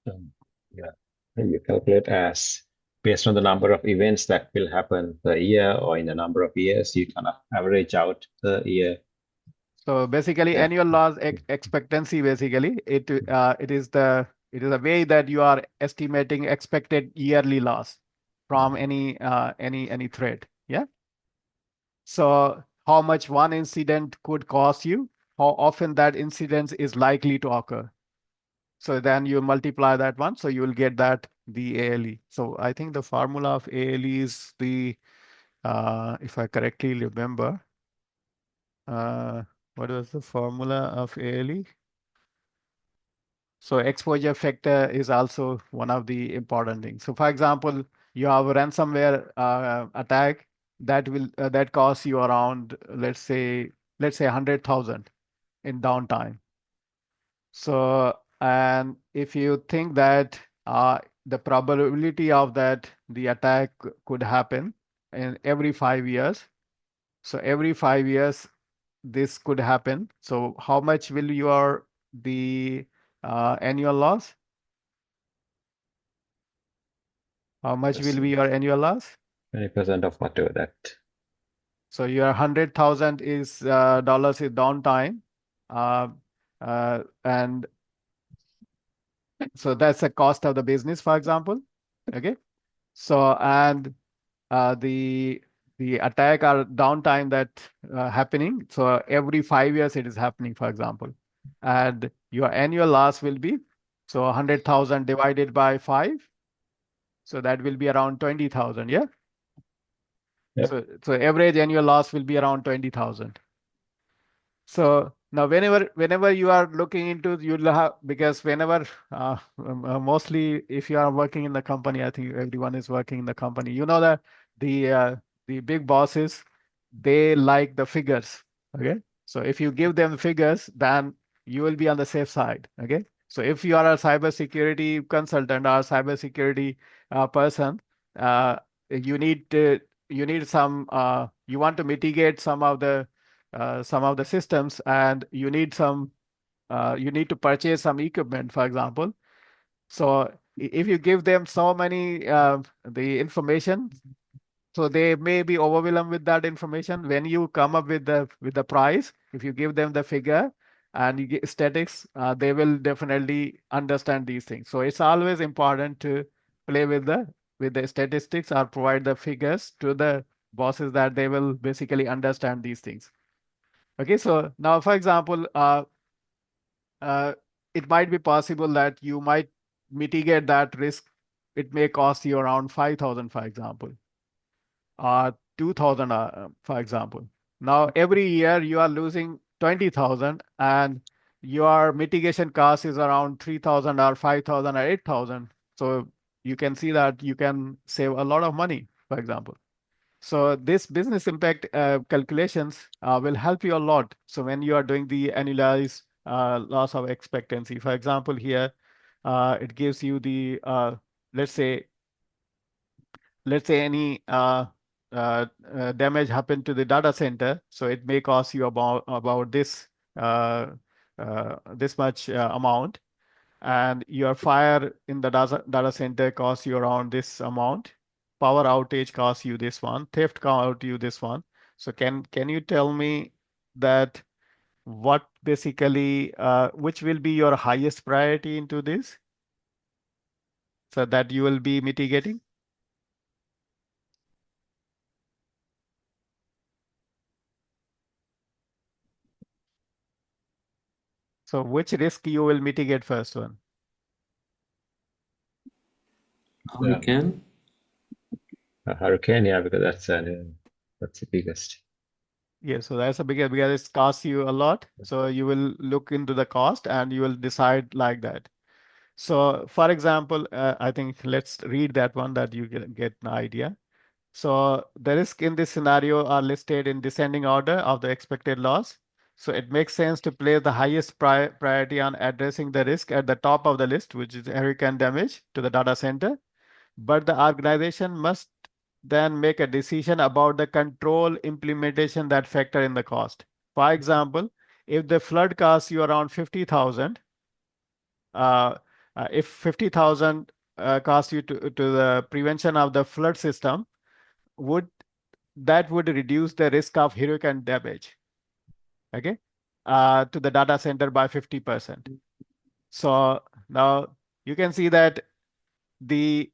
Yeah. And you calculate as based on the number of events that will happen per year or in a number of years, you kind of average out the year. So basically, Yeah. annual loss expectancy, basically, it is the It is a way that you are estimating expected yearly loss from any threat. Yeah. So how much one incident could cost you, how often that incident is likely to occur. So then you multiply that one, so you will get that the ALE. So I think the formula of ALE is the, if I correctly remember, what was the formula of ALE? So exposure factor is also one of the important things. So for example, you have a ransomware attack that costs you around, let's say 100,000 in downtime. So, and if you think that the probability of that the attack could happen in every 5 years, so every 5 years this could happen. So how much will your the annual loss? How much will be your annual loss? 20% of whatever that. So your 100,000 is dollars is downtime, uh, and so that's the cost of the business, for example. Okay. So and the attack or downtime that happening. So every 5 years it is happening, for example, and your annual loss will be so 100,000 divided by 5. So that will be around 20,000. Yeah. Yep. So average annual loss will be around 20,000. So now whenever you are looking into, you'll have, because whenever mostly if you are working in the company, I think everyone is working in the company, you know that the big bosses, they like the figures. Okay. So if you give them figures, then you will be on the safe side. Okay. So if you are a cybersecurity consultant or cybersecurity person, you need to, you want to mitigate some of the systems, and you need to purchase some equipment, for example. So if you give them so many the information, so they may be overwhelmed with that information. When you come up with the price, if you give them the figure and you get statics, they will definitely understand these things. So it's always important to play with the statistics or provide the figures to the bosses, that they will basically understand these things. Okay, so now, for example, uh, it might be possible that you might mitigate that risk. It may cost you around 5,000, for example, or 2,000, for example. Now, every year you are losing 20,000, and your mitigation cost is around 3,000 or 5,000 or 8,000. So you can see that you can save a lot of money, for example. So this business impact calculations will help you a lot. So when you are doing the annualized loss of expectancy, for example, here it gives you the let's say any damage happened to the data center. So it may cost you about this this much amount, and your fire in the data center costs you around this amount. Power outage costs you this one. Theft cost you this one. So can you tell me that what basically which will be your highest priority into this, so that you will be mitigating? So which risk you will mitigate first one? Hurricane. Hurricane, yeah, because that's the biggest. Yeah, so that's a bigger, because it costs you a lot. So you will look into the cost and you will decide like that. So for example, I think let's read that one, that you get an idea. So the risk in this scenario are listed in descending order of the expected loss. So it makes sense to place the highest priority on addressing the risk at the top of the list, which is hurricane damage to the data center. But the organization must then make a decision about the control implementation that factor in the cost. For example, if the flood costs you around 50,000, uh, if 50,000 cost you to the prevention of the flood system, would would reduce the risk of hurricane damage, okay, to the data center by 50%. So now you can see that the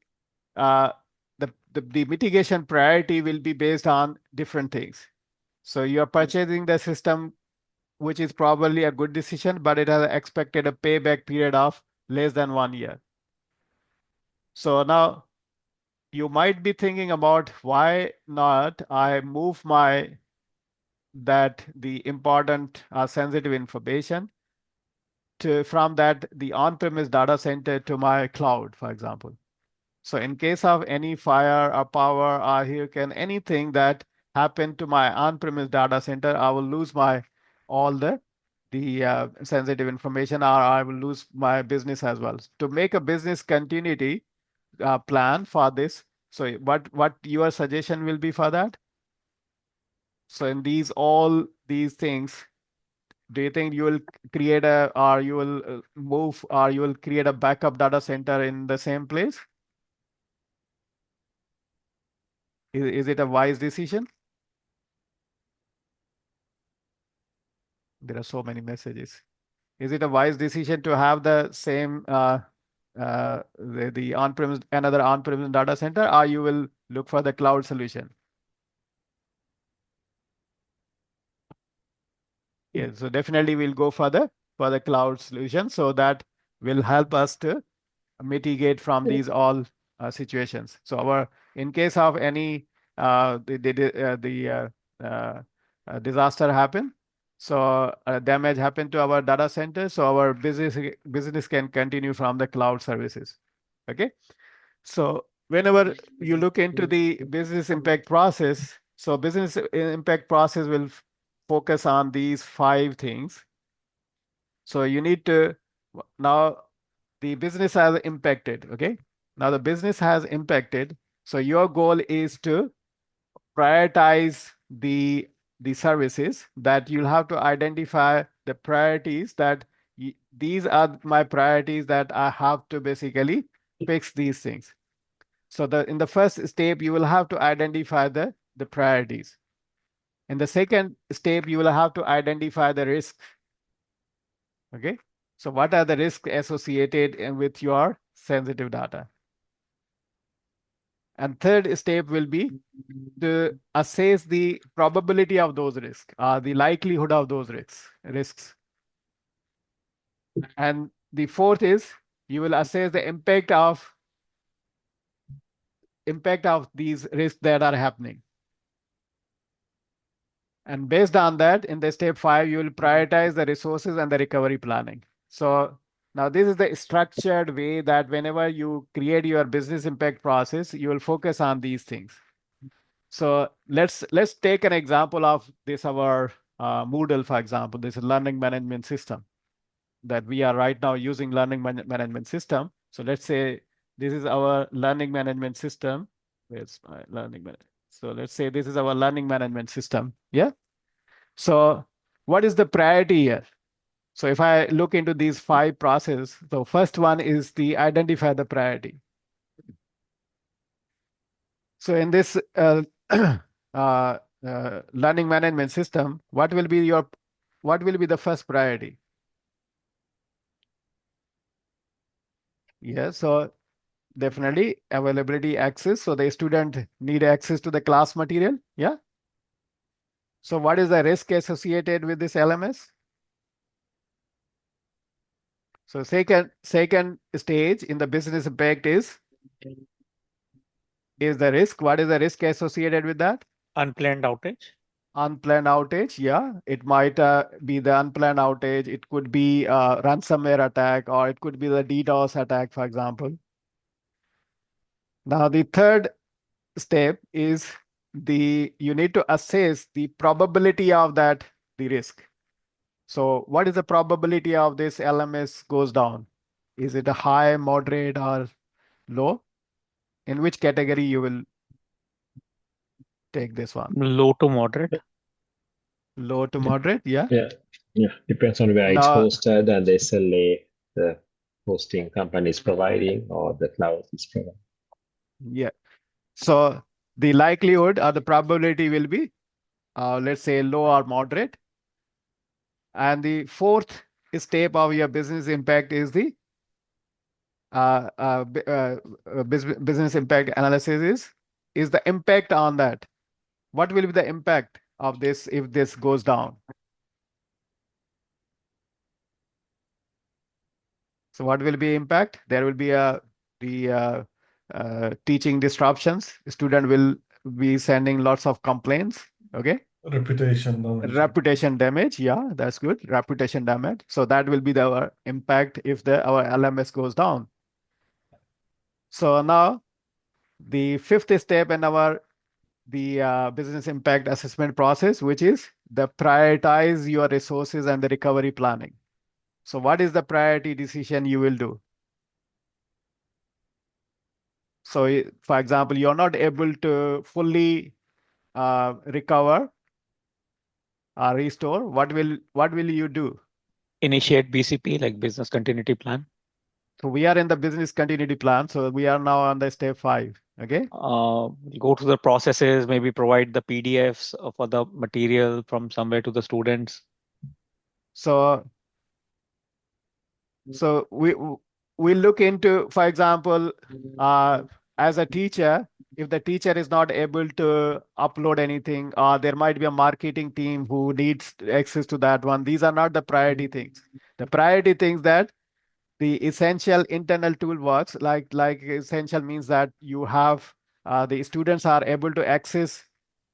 uh, the mitigation priority will be based on different things. So you are purchasing the system, which is probably a good decision, but it has expected a payback period of less than 1 year. So now you might be thinking about why not I move the important sensitive information from the on-premise data center to my cloud, for example. So in case of any fire or power or hurricane, anything that happened to my on-premise data center, I will lose all the sensitive information, or I will lose my business as well. To make a business continuity plan for this, so what your suggestion will be for that? So in all these things, do you think you will create or you will move, or you will create a backup data center in the same place? Is it a wise decision? There are so many messages. Is it a wise decision to have the same the on-premise, another on-premise data center, or you will look for the cloud solution? Yeah, so definitely we'll go for the cloud solution, so that will help us to mitigate from these all situations. So in case of any disaster happen, so damage happen to our data center, so our business can continue from the cloud services. Okay, so whenever you look into the business impact process, so business impact process will focus on these 5 things. So you need to now the business has impacted. Okay, now the business has impacted, so your goal is to prioritize the services, that you'll have to identify the priorities, that these are my priorities, that I have to basically fix these things. So in the first step you will have to identify the priorities. In the second step you will have to identify the risks. Okay, so what are the risks associated with your sensitive data? And third step will be to assess the probability of those risks, the likelihood of those risks. And the fourth is you will assess the impact of these risks that are happening. And based on that, in the step 5, you will prioritize the resources and the recovery planning. So now this is the structured way that whenever you create your business impact process, you will focus on these things. So let's take an example of this, our Moodle, for example. This is learning management system that we are right now using learning management system. So let's say this is our learning management system. Where's my learning management? So let's say this is our learning management system. Yeah. So what is the priority here? So if I look into these 5 processes, the first one is the identify the priority. So in this learning management system, what will be the first priority? Yeah, so definitely availability, access. So the student need access to the class material. Yeah. So what is the risk associated with this LMS? So second stage in the business impact is the risk. What is the risk associated with that? Unplanned outage. Unplanned outage. Yeah, it might be the unplanned outage. It could be a ransomware attack, or it could be the DDoS attack, for example. Now the third step is you need to assess the probability of the risk. So what is the probability of this LMS goes down? Is it a high, moderate, or low? In which category you will take this one? Low to moderate. Low to moderate, yeah. Yeah, depends on where it's Now, hosted and the SLA the hosting company is providing or the cloud is providing. yeah. So the likelihood or the probability will be, let's say, low or moderate. And the fourth step of your business impact is the business impact analysis is the impact on that. What will be the impact of this if this goes down? So what will be impact? There will be the teaching disruptions. Student will be sending lots of complaints. Okay. Reputation damage. Reputation damage. Yeah, that's good. Reputation damage. So that will be our impact if our LMS goes down. So now the fifth step in the business impact assessment process, which is the prioritize your resources and the recovery planning. So what is the priority decision you will do? So for example, you're not able to fully recover or restore. What will you do? Initiate BCP, like business continuity plan. So we are in the business continuity plan. So we are now on the step 5. Okay. Go through the processes, maybe provide the PDFs for the material from somewhere to the students. So we look into, for example, as a teacher, if the teacher is not able to upload anything, there might be a marketing team who needs access to that one. These are not the priority things. The priority things that the essential internal tool works, like essential means that you have the students are able to access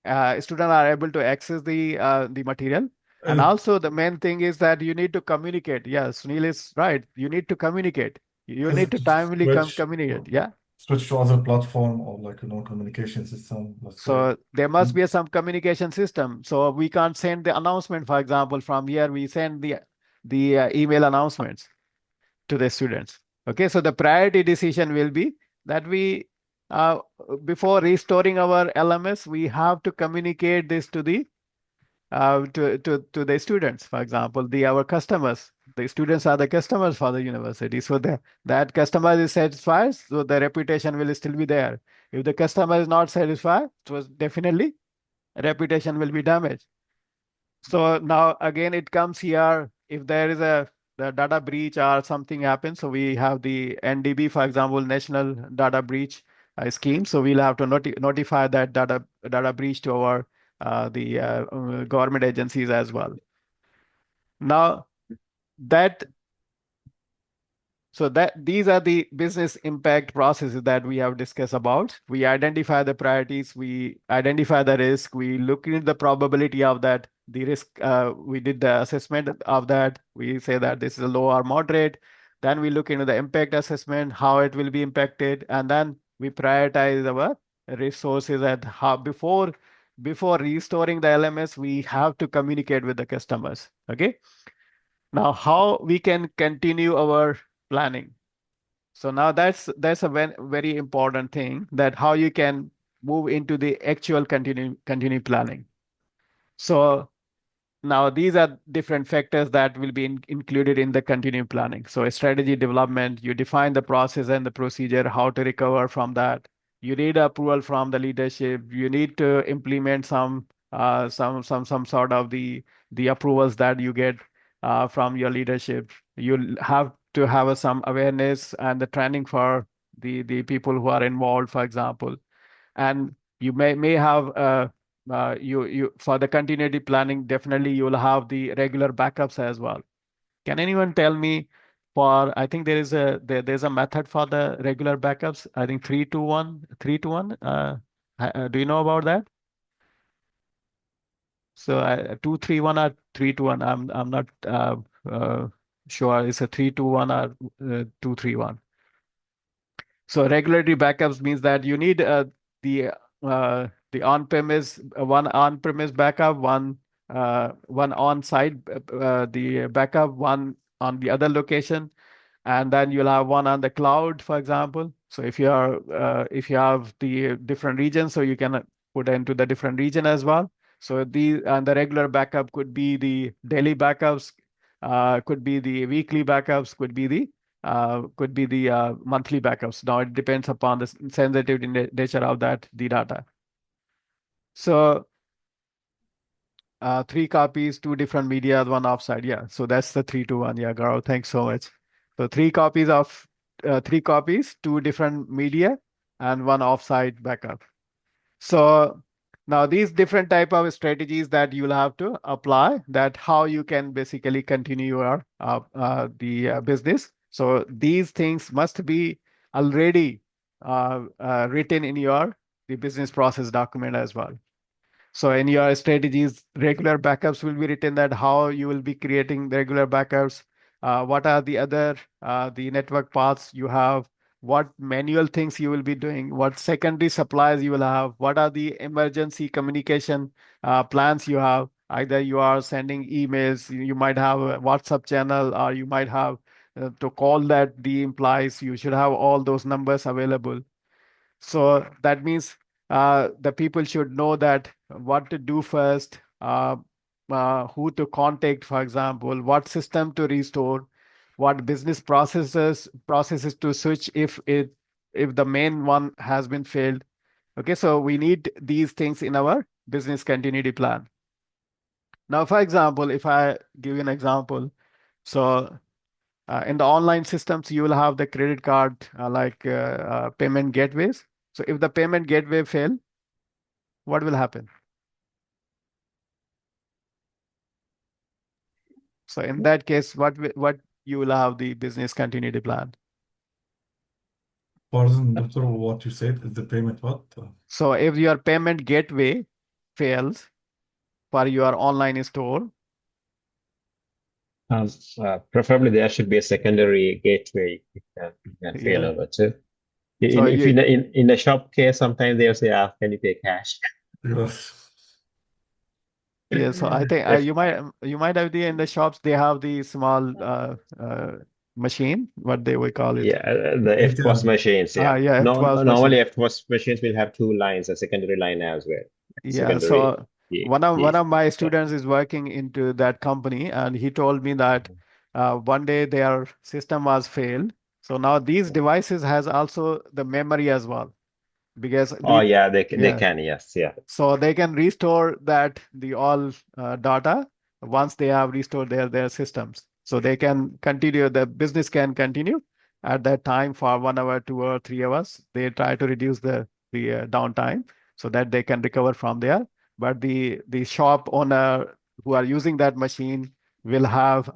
the material. And also the main thing is that you need to communicate. Yes, Sunil is right. You need to communicate. You Is need it to to timely communicate. Yeah. switch to other platform or like communication system, let's say? So there must be some communication system. So we can't send the announcement, for example, from here we send the email announcements to the students. Okay, so the priority decision will be that we before restoring our LMS, we have to communicate this to the students. For example, our customers. The students are the customers for the university. So that customer is satisfied, so the reputation will still be there. If the customer is not satisfied, so definitely reputation will be damaged. So now again, it comes here if there is the data breach or something happens. So we have the NDB, for example, National Data Breach Scheme. So we'll have to notify that data breach to our the government agencies as well. Now that so that these are the business impact processes that we have discussed about. We identify the priorities, we identify the risk, we look into the probability of that, the risk, we did the assessment of that. We say that this is a low or moderate. Then we look into the impact assessment, how it will be impacted, and then we prioritize our resources at how before restoring the LMS, we have to communicate with the customers. Okay. Now, how we can continue our planning. So now that's a very important thing, that how you can move into the actual continue planning. So now these are different factors that will be included in the continuing planning. So a strategy development, you define the process and the procedure, how to recover from that. You need approval from the leadership. You need to implement some sort of the approvals that you get from your leadership. You'll have to have some awareness and the training for the people who are involved, for example. And you may have you for the continuity planning, definitely you will have the regular backups as well. Can anyone tell me, I think there's a method for the regular backups, I think 3-2-1. Do you know about that? So 2-3-1 or 3-2-1, I'm not sure it's a 3-2-1 or 2-3-1. So regulatory backups means that you need the on-premise one on-premise backup, one on-site the backup, one on the other location, and then you'll have one on the cloud, for example. So if you have the different regions, so you can put into the different region as well. So the regular backup could be the daily backups, could be the weekly backups, could be the monthly backups. Now it depends upon the sensitivity nature of the data. So 3 copies, 2 different media, one offsite. Yeah. So that's the 3-2-1. Yeah, Gaurav, thanks so much. So 3 copies of three copies, two different media, and one offsite backup. So now these different type of strategies that you'll have to apply, that how you can basically continue your business. So these things must be already written in your the business process document as well. So in your strategies, regular backups will be written, that how you will be creating regular backups, what are the other the network paths you have, what manual things you will be doing, what secondary supplies you will have, what are the emergency communication plans you have. Either you are sending emails, you might have a WhatsApp channel, or you might have to call that the implies you should have all those numbers available. So that means the people should know that what to do first, who to contact, for example, what system to restore, what business processes to switch if the main one has been failed. Okay, so we need these things in our business continuity plan. Now, for example, if I give you an example, so in the online systems, you will have the credit card payment gateways. So if the payment gateway fail, what will happen? So in that case, what you will have the business continuity plan. Pardon, doctor, what you said is the payment what? So if your payment gateway fails for your online store, Preferably there should be a secondary gateway you can fail yeah. over to. So If you in the shop case, sometimes they'll say, can you pay cash? Yes. yeah. So I think If you might have in the shops they have the small machine, what they would call it. Yeah, the FPOS ATM. machines, yeah. Yeah, No, FTWAS normally machine. FPOS machines will have two lines, a secondary line as well. Yeah, Secondary, so yeah, one yeah. of my Yeah. students is working into that company, and he told me that one day their system was failed. So now these devices has also the memory as well, because Oh, the yeah, they yeah, can, yes, yeah. so they can restore that the all data once they have restored their systems. So they can continue, the business can continue at that time for 1 hour, 2 or 3 hours. They try to reduce the downtime so that they can recover from there. But the shop owner who are using that machine will have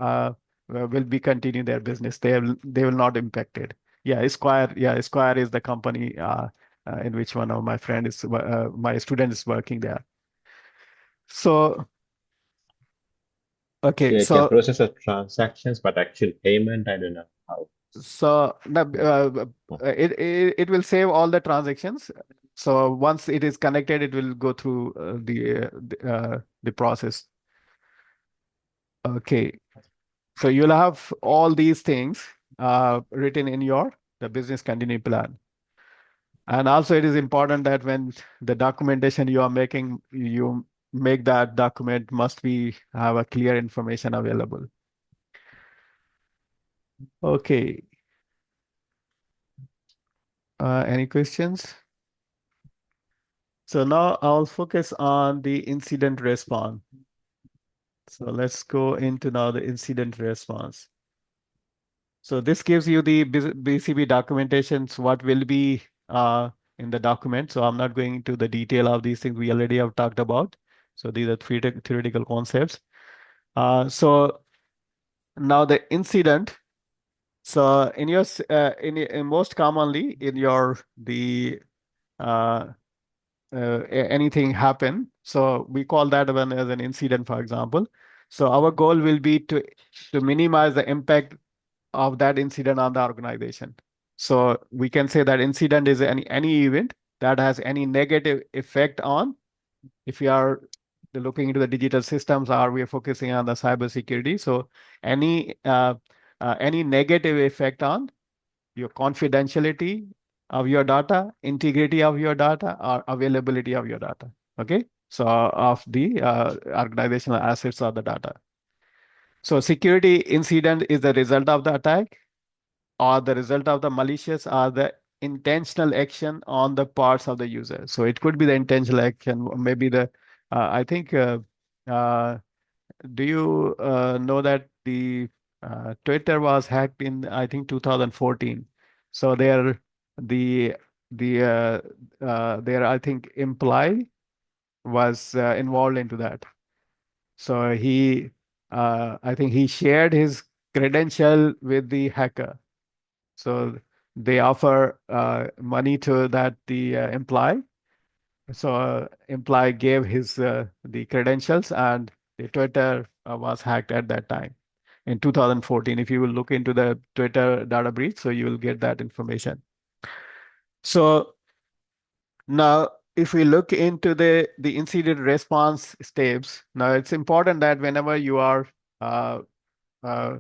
will be continuing their business. They will not impacted. Yeah, Square. Yeah, Square is the company. In which one of my student is working there. So, okay, Yeah, it can process the transactions, but actual payment, I don't know how. it will save all the transactions. So once it is connected, it will go through the process. Okay, so you'll have all these things written in your the business continuity plan. And also, it is important that when the documentation you are making, you make that document must be have a clear information available. Okay. Any questions? So now I'll focus on the incident response. So let's go into now the incident response. So this gives you the BCP documentations, what will be in the document. So I'm not going into the detail of these things we already have talked about. So these are theoretical concepts. So now the incident. So in your in most commonly in your the anything happen. So we call that one as an incident, for example. So our goal will be to minimize the impact of that incident on the organization. So we can say that incident is any event that has any negative effect on, if we are looking into the digital systems, or we are focusing on the cybersecurity. So any any negative effect on your confidentiality of your data, integrity of your data, or availability of your data. Okay, so of the organizational assets of the data. So security incident is the result of the attack, or the result of the malicious, or the intentional action on the parts of the user. So it could be the intentional action, maybe the I think uh, do you know that the Twitter was hacked in, I think, 2014. So their I think employee was involved into that. So I think he shared his credential with the hacker. So they offer money to that the employee. So employee gave his the credentials, and the Twitter was hacked at that time in 2014. If you will look into the Twitter data breach, so you will get that information. So now, if we look into the incident response steps, now it's important that whenever you are uh, uh,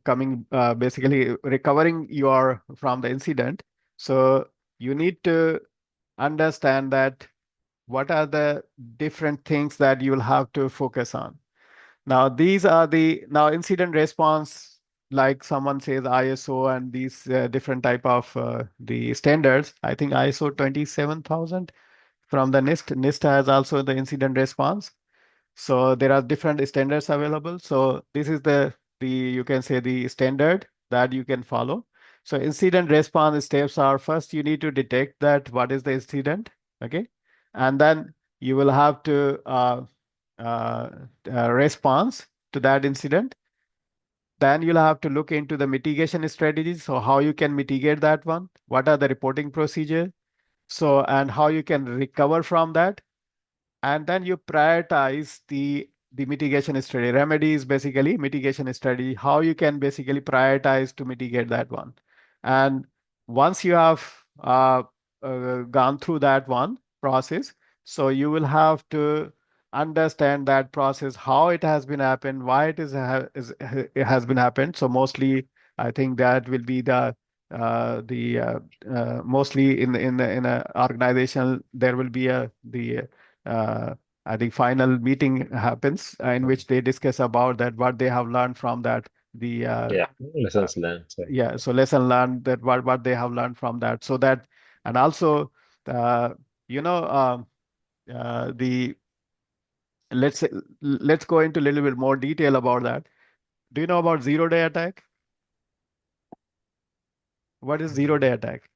coming basically recovering your from the incident, so you need to understand that what are the different things that you will have to focus on. Now, these are the now incident response, like someone says ISO and these different type of the standards. I think ISO 27000 from the NIST. NIST has also the incident response. So there are different standards available. So this is the you can say the standard that you can follow. So incident response steps are, first you need to detect that what is the incident, okay, and then you will have to uh, response to that incident. Then you'll have to look into the mitigation strategies. So how you can mitigate that one, what are the reporting procedure, so and how you can recover from that, and then you prioritize the mitigation strategy. Remedy is basically mitigation strategy, how you can basically prioritize to mitigate that one. And once you have gone through that one process, so you will have to understand that process, how it has been happened, why it has been happened. So mostly I think that will be mostly in a organization there will be uh, I think final meeting happens in which they discuss about that what they have learned from that the Yeah, uh, lessons learned. So, yeah, so lesson learned, that what they have learned from that, so that. And also uh, you know the let's say, let's go into a little bit more detail about that. Do you know about zero-day attack? What is zero-day attack?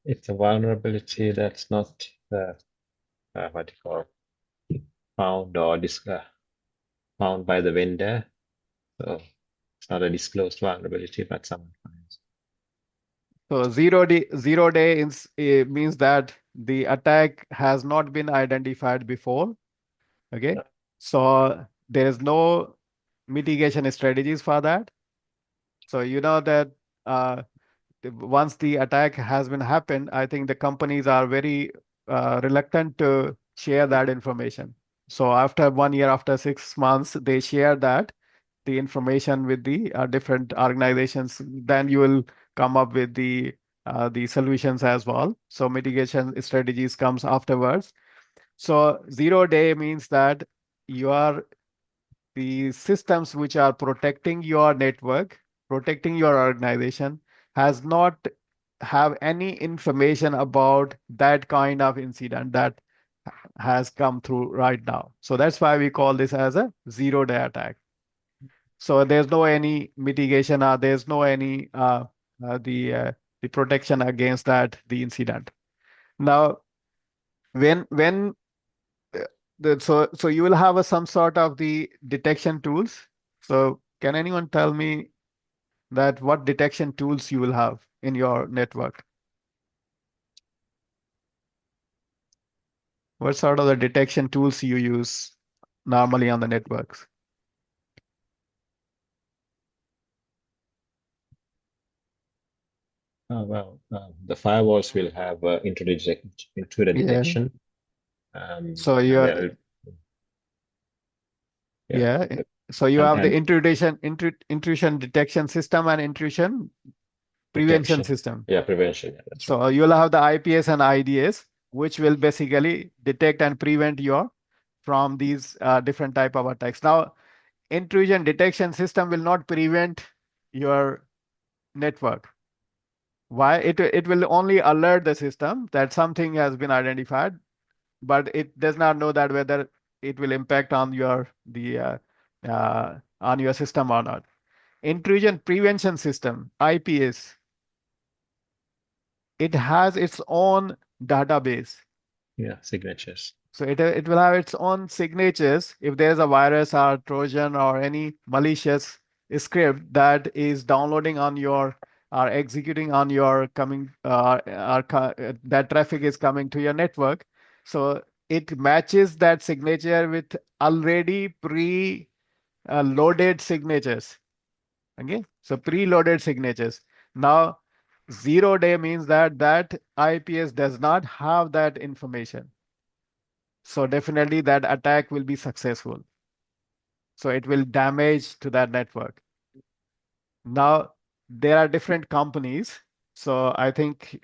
it's a vulnerability that's not what do you call found or found by the vendor. So it's not a disclosed vulnerability, but someone finds. So zero day means that the attack has not been identified before. Okay. So there is no mitigation strategies for that. So you know that uh, once the attack has been happened, I think the companies are very reluctant to share that information. So after 1 year, after 6 months, they share that the information with the different organizations. Then you will come up with the solutions as well. So mitigation strategies comes afterwards. So zero-day means that you are the systems which are protecting your network, protecting your organization, has not have any information about that kind of incident that has come through right now. So that's why we call this as a zero-day attack. So there's no any mitigation, or there's no any uh, the uh, the protection against that the incident. Now, when so you will have some sort of the detection tools. So can anyone tell me that what detection tools you will have in your network? What sort of the detection tools you use normally on the networks? Well, the firewalls will have intruder Yeah. detection, So and you're then yeah, yeah. So you have the and intrusion detection system and intrusion prevention detection. system. Yeah, prevention. Yeah, that's right. So you'll have the IPS and IDS, which will basically detect and prevent your from these different type of attacks. Now, intrusion detection system will not prevent your network. Why? It will only alert the system that something has been identified, but it does not know that whether it will impact on your on your system or not. intrusion prevention system, IPS, it has its own database. Yeah, signatures. So it will have its own signatures if there's a virus or Trojan or any malicious script that is downloading on your or executing on your coming that traffic is coming to your network. So it matches that signature with already loaded signatures. Okay, so preloaded signatures. Now, 0 day means that that IPS does not have that information. So definitely that attack will be successful. So it will damage to that network. Now, there are different companies. So I think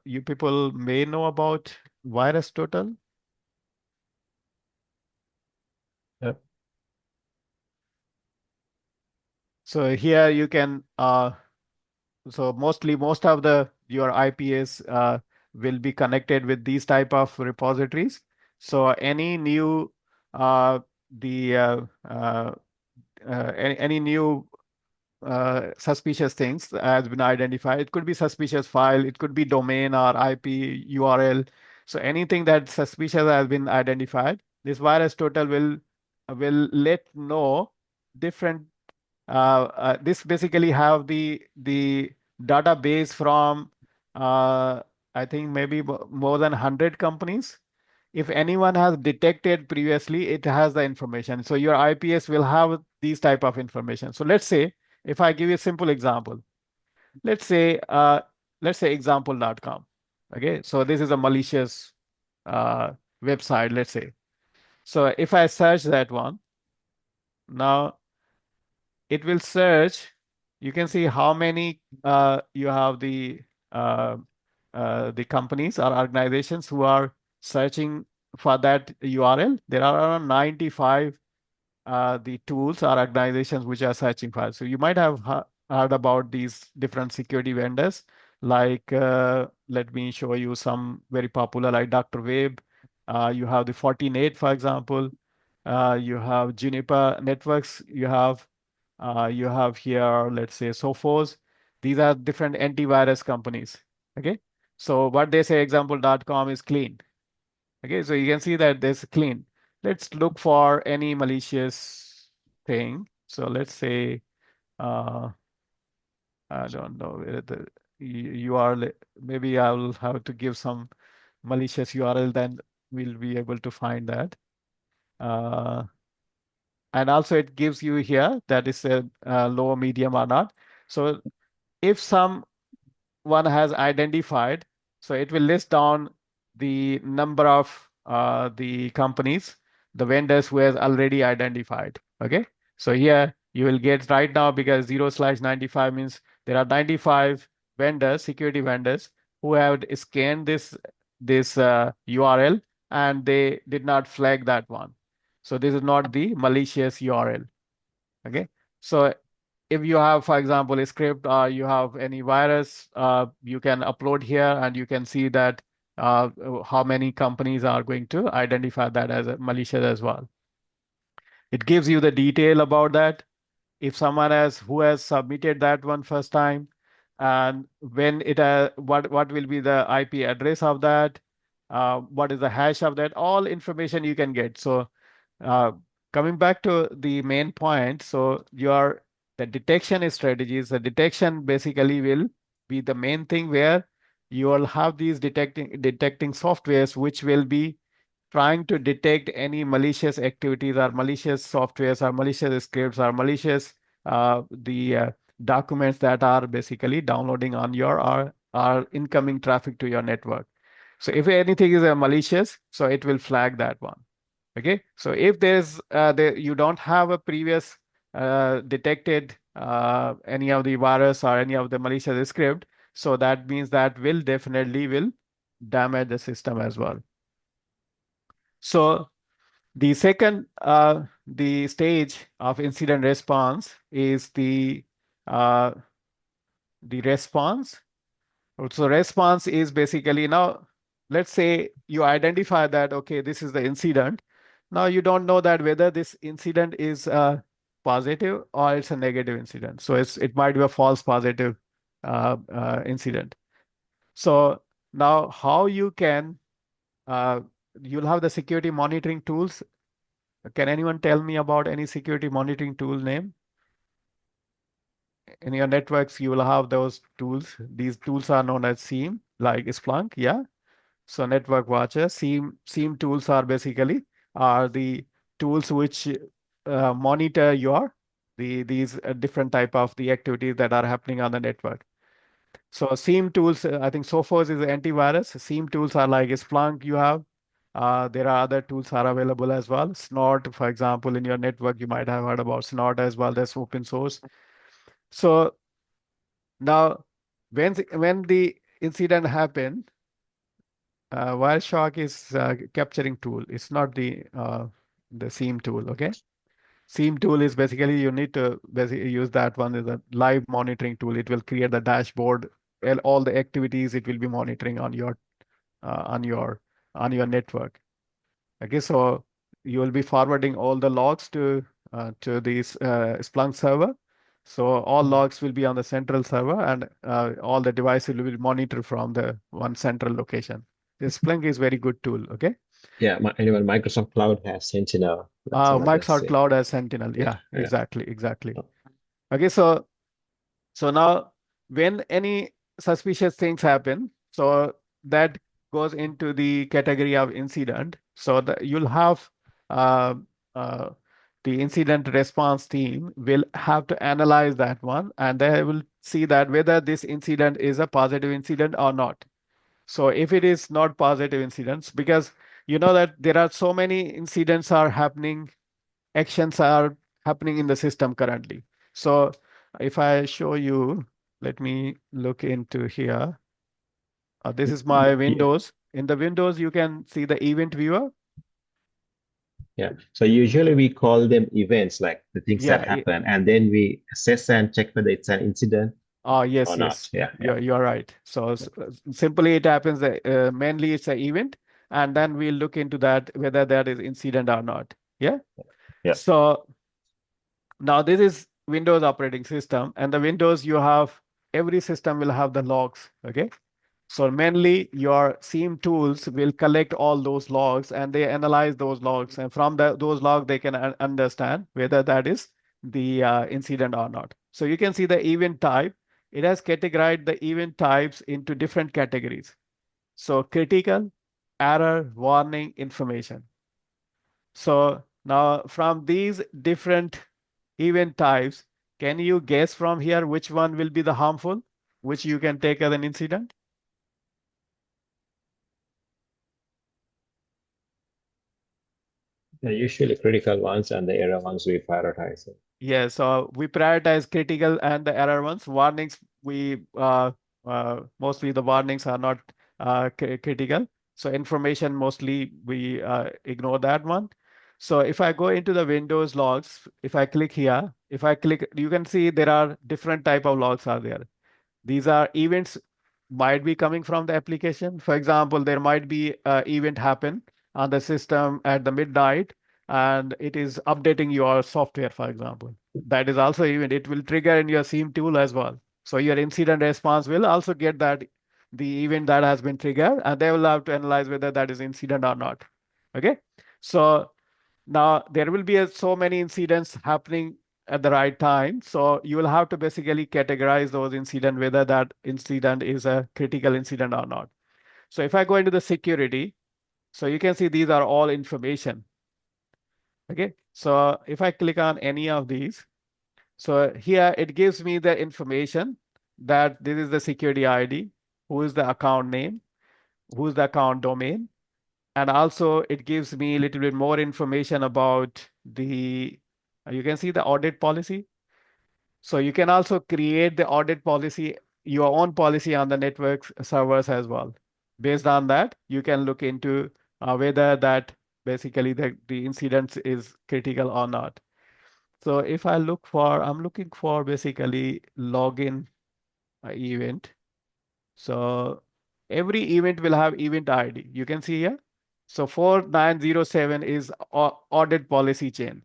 you people may know about Virus Total. Yep. So here you can so most of your IPS will be connected with these type of repositories. So any new uh, the any new suspicious things has been identified. It could be suspicious file, it could be domain or IP URL. So anything that suspicious has been identified, this virus total will let know different this basically have the database from I think maybe more than 100 companies. If anyone has detected previously, it has the information. So your IPS will have these type of information. So let's say if I give you a simple example, let's say example.com. Okay, so this is a malicious website, let's say. So if I search that one, now it will search. You can see how many you have uh, the companies or organizations who are searching for that URL. There are around 95 the tools or organizations which are searching for. So you might have heard about these different security vendors. Like, let me show you some very popular, like Dr. Web. You have the Fortinet, for example. You have Juniper Networks. You have here, let's say, Sophos. These are different antivirus companies. Okay. So what they say, example.com is clean. Okay, so you can see that this clean. Let's look for any malicious thing. So let's say, uh, I don't know where the URL, maybe I'll have to give some malicious URL, then we'll be able to find that. Uh, and also it gives you here that is a low, medium or not. So if someone has identified, so it will list down the number of the companies, the vendors who has already identified. Okay, so here you will get right now, because 0/95 means there are 95 vendors, security vendors, who have scanned this URL and they did not flag that one. So this is not the malicious URL. Okay, so if you have, for example, a script or you have any virus, you can upload here and you can see that how many companies are going to identify that as a malicious as well. It gives you the detail about that. If someone who has submitted that one first time, and when what will be the IP address of that, what is the hash of that, all information you can get. So uh, coming back to the main point, so the detection strategies, the detection basically will be the main thing where you will have these detecting softwares which will be trying to detect any malicious activities or malicious softwares or malicious scripts or malicious the documents that are basically downloading on your or incoming traffic to your network. So if anything is a malicious, so it will flag that one. Okay, so if you don't have a previous detected any of the virus or any of the malicious script, so that means that will definitely will damage the system as well. So the second the stage of incident response is the response. So response is basically, now let's say you identify that, okay, this is the incident. Now you don't know that whether this incident is positive or it's a negative incident. So it might be a false positive incident. So now how you can you'll have the security monitoring tools. Can anyone tell me about any security monitoring tool name? In your networks, you will have those tools. These tools are known as SIEM, like Splunk, yeah. So network watcher, SIEM tools are basically are the tools which monitor these different type of the activities that are happening on the network. So SIEM tools, I think Sophos is antivirus. SIEM tools are like Splunk you have. There are other tools are available as well. Snort, for example, in your network, you might have heard about Snort as well. That's open source. So now, when the incident happened, Wireshark is capturing tool. It's not the SIEM tool. Okay, SIEM tool is basically you need to basically use that one as a live monitoring tool. It will create the dashboard and all the activities it will be monitoring on your uh, on your on your network. Okay, so you will be forwarding all the logs to this Splunk server. So all logs will be on the central server, and all the devices will be monitored from the one central location. This Splunk is very good tool. Okay, Yeah, anyone Microsoft Cloud has Sentinel. That's another Microsoft thing. Cloud has Sentinel. Yeah, Yeah, yeah. exactly. Okay, so now when any suspicious things happen, so that goes into the category of incident. So you'll have uh, uh, the incident response team will have to analyze that one, and they will see that whether this incident is a positive incident or not. So if it is not positive incidents, because you know that there are so many incidents are happening, actions are happening in the system currently. So if I show you, let me look into here. This is my Yeah, Windows. In the Windows, you can see the event viewer. yeah. So usually we call them events, like the things that Yeah. happen, and then we assess and check whether it's an incident or Yes, not. yes. Yeah, yeah, You're right. So simply it happens that mainly it's an event, and then we'll look into that whether that is incident or not. Yeah. yeah. So now this is Windows operating system, and the Windows you have every system will have the logs. Okay. So mainly your SIEM tools will collect all those logs and they analyze those logs. And from those logs, they can understand whether that is the incident or not. So you can see the event type. It has categorized the event types into different categories. So critical, error, warning, information. So now from these different event types, can you guess from here which one will be the harmful, which you can take as an incident? They're usually critical ones, and the error ones we prioritize. Yeah, so we prioritize critical and the error ones. Warnings, we mostly the warnings are not critical. So information mostly we ignore that one. So if I go into the Windows logs, if I click here, if I click, you can see there are different type of logs are there. These are events might be coming from the application. For example, there might be an event happen on the system at the midnight and it is updating your software, for example. That is also event. It will trigger in your SIEM tool as well. So your incident response will also get that the event that has been triggered and they will have to analyze whether that is incident or not. Okay. So now there will be so many incidents happening at the right time. So you will have to basically categorize those incidents, whether that incident is a critical incident or not. So if I go into the security, so you can see these are all information. Okay. So if I click on any of these, so here it gives me the information that this is the security ID, who is the account name, who is the account domain, and also it gives me a little bit more information about the, you can see the audit policy. So you can also create the audit policy, your own policy on the network servers as well. Based on that, you can look into whether that basically the incident is critical or not. So if I look for, I'm looking for basically login event. So every event will have event ID. You can see here. So 4907 is audit policy chain.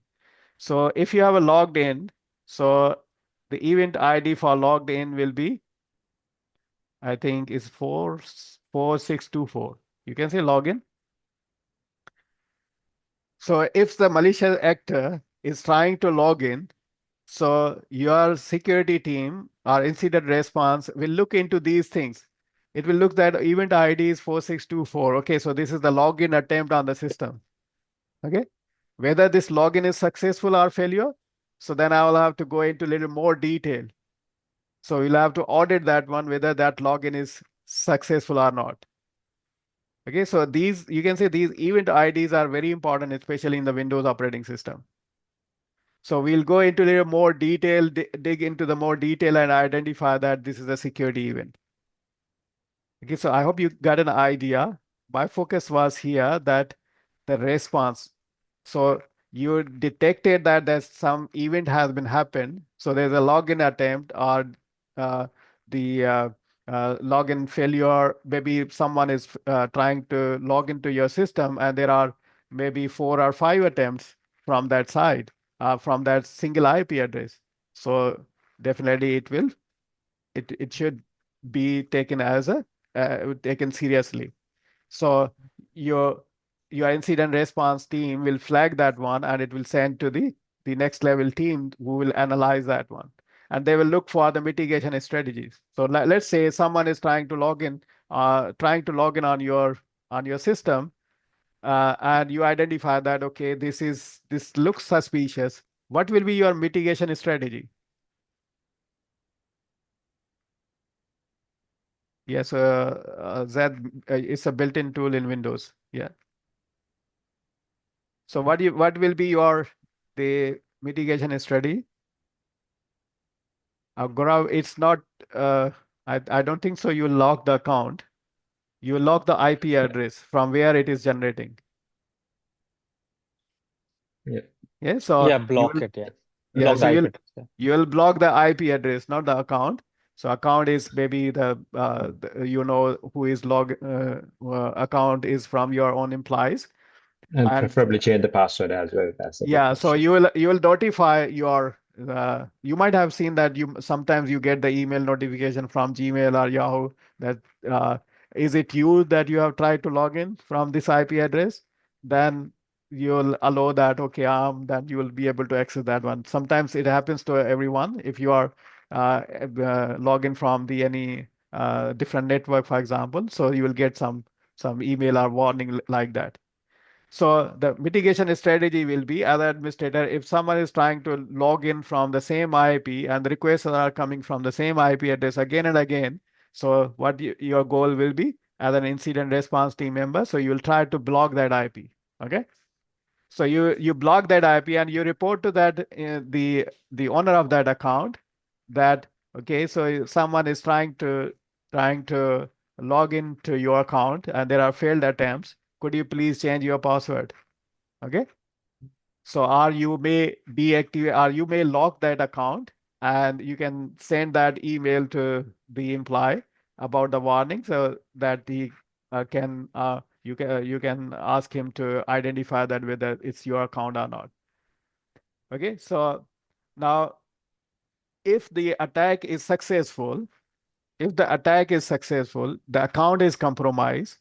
So if you have a logged in, so the event ID for logged in will be, I think, is 44624. You can say login. So if the malicious actor is trying to log in, so your security team or incident response will look into these things. It will look that event ID is 4624. Okay, so this is the login attempt on the system. Okay, whether this login is successful or failure. So then I will have to go into a little more detail. So you'll have to audit that one, whether that login is successful or not. Okay, so these, you can say these event IDs are very important, especially in the Windows operating system. So we'll go into a little more detail, dig into the more detail and identify that this is a security event. Okay, so I hope you got an idea. My focus was here that the response. So you detected that there's some event has been happened. So there's a login attempt or uh, the login failure. Maybe someone is trying to log into your system and there are maybe 4 or 5 attempts from that side, from that single IP address. So definitely it should be taken as a taken seriously. So your your incident response team will flag that one and it will send to the next level team who will analyze that one. And they will look for the mitigation strategies. So let's say someone is trying to log in on your system, and you identify that, okay, this looks suspicious. What will be your mitigation strategy? Yes, that is a built-in tool in Windows. Yeah. So what will be your the mitigation strategy? Gaurav, it's not. Uh, I don't think so. You lock the account. You lock the IP Yeah. address from where it is generating. Yeah. Yeah. So Yeah, you block will. it. Yeah, Yeah. block So the IP address. Yeah. you will block the IP address, not the account. So account is maybe you know who is account is from your own employees. And And preferably change the password as well. That's a good yeah, so question. you will notify your you might have seen that you sometimes you get the email notification from Gmail or Yahoo that uh, is it you that you have tried to log in from this IP address? Then you'll allow that, okay, then you will be able to access that one. Sometimes it happens to everyone if you are log in from the any different network, for example. So you will get some email or warning like that. So the mitigation strategy will be, as an administrator, if someone is trying to log in from the same IP and the requests are coming from the same IP address again and again, so what your goal will be as an incident response team member, so you will try to block that IP. Okay. So you block that IP and you report to that the owner of that account that, okay, so someone is trying to log into your account and there are failed attempts. Could you please change your password? Okay. So or you may deactivate or you may lock that account and you can send that email to the employee about the warning so that he can you can ask him to identify that whether it's your account or not. Okay. So now if the attack is successful, the account is compromised.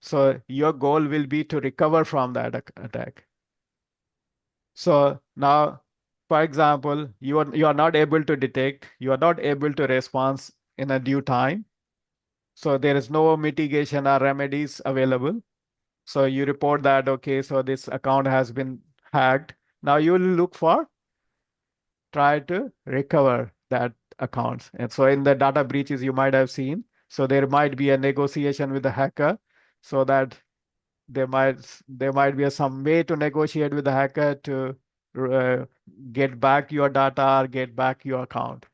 So your goal will be to recover from that attack. So now, for example, you are not able to detect, you are not able to respond in a due time. So there is no mitigation or remedies available. So you report that, okay, so this account has been hacked. Now you will look for try to recover that account. And so in the data breaches you might have seen, so there might be a negotiation with the hacker so that there might be some way to negotiate with the hacker to uh, get back your data or get back your account.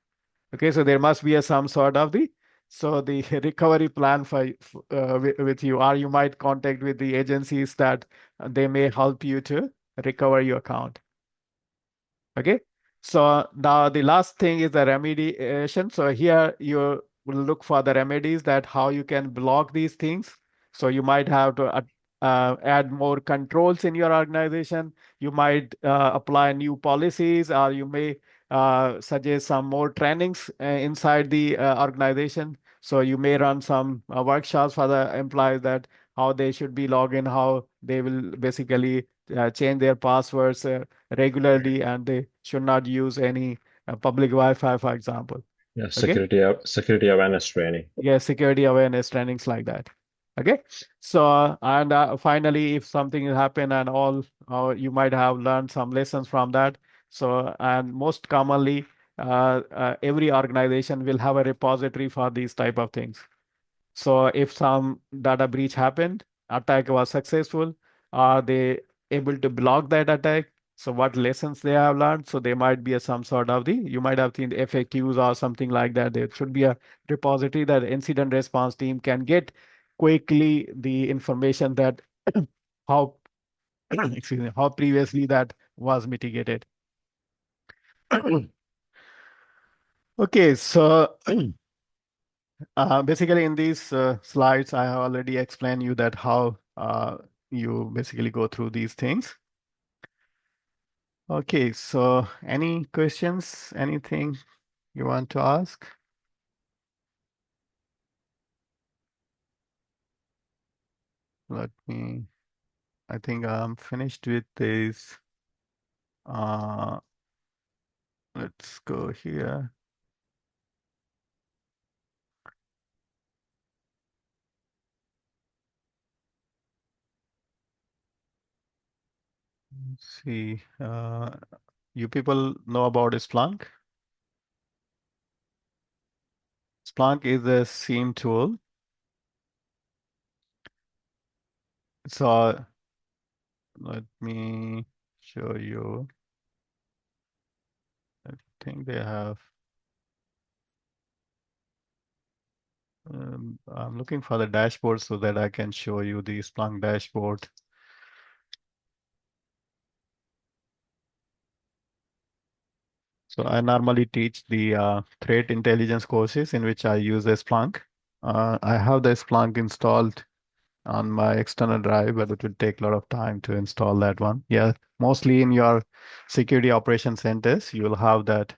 Okay, so there must be some sort of the recovery plan with you, or you might contact with the agencies that they may help you to recover your account. Okay, so now the last thing is the remediation. So here you will look for the remedies that how you can block these things. So you might have to add more controls in your organization. You might apply new policies, or you may suggest some more trainings inside the organization. So you may run some workshops for the employees that how they should be logged in, how they will basically change their passwords regularly, and they should not use any public Wi-Fi, for example. Yeah, Okay. security awareness training. Yeah, security awareness trainings like that. Okay. So, and finally, if something happen and all, you might have learned some lessons from that. So, and most commonly, every organization will have a repository for these type of things. So if some data breach happened, attack was successful, are they able to block that attack? So what lessons they have learned? So there might be some sort of you might have seen the FAQs or something like that. There should be a repository that the incident response team can get quickly the information that how, excuse me, how previously that was mitigated. Okay, so basically, in these slides, I have already explained you that how you basically go through these things. Okay, so any questions, anything you want to ask? I think I'm finished with this. Uh, let's go here. Let's see, you people know about Splunk? Splunk is a SIEM tool. So let me show you. I think they have. I'm looking for the dashboard so that I can show you the Splunk dashboard. So I normally teach the threat intelligence courses in which I use a Splunk. I have the Splunk installed on my external drive, but it will take a lot of time to install that one. Yeah, mostly in your security operation centers, you will have that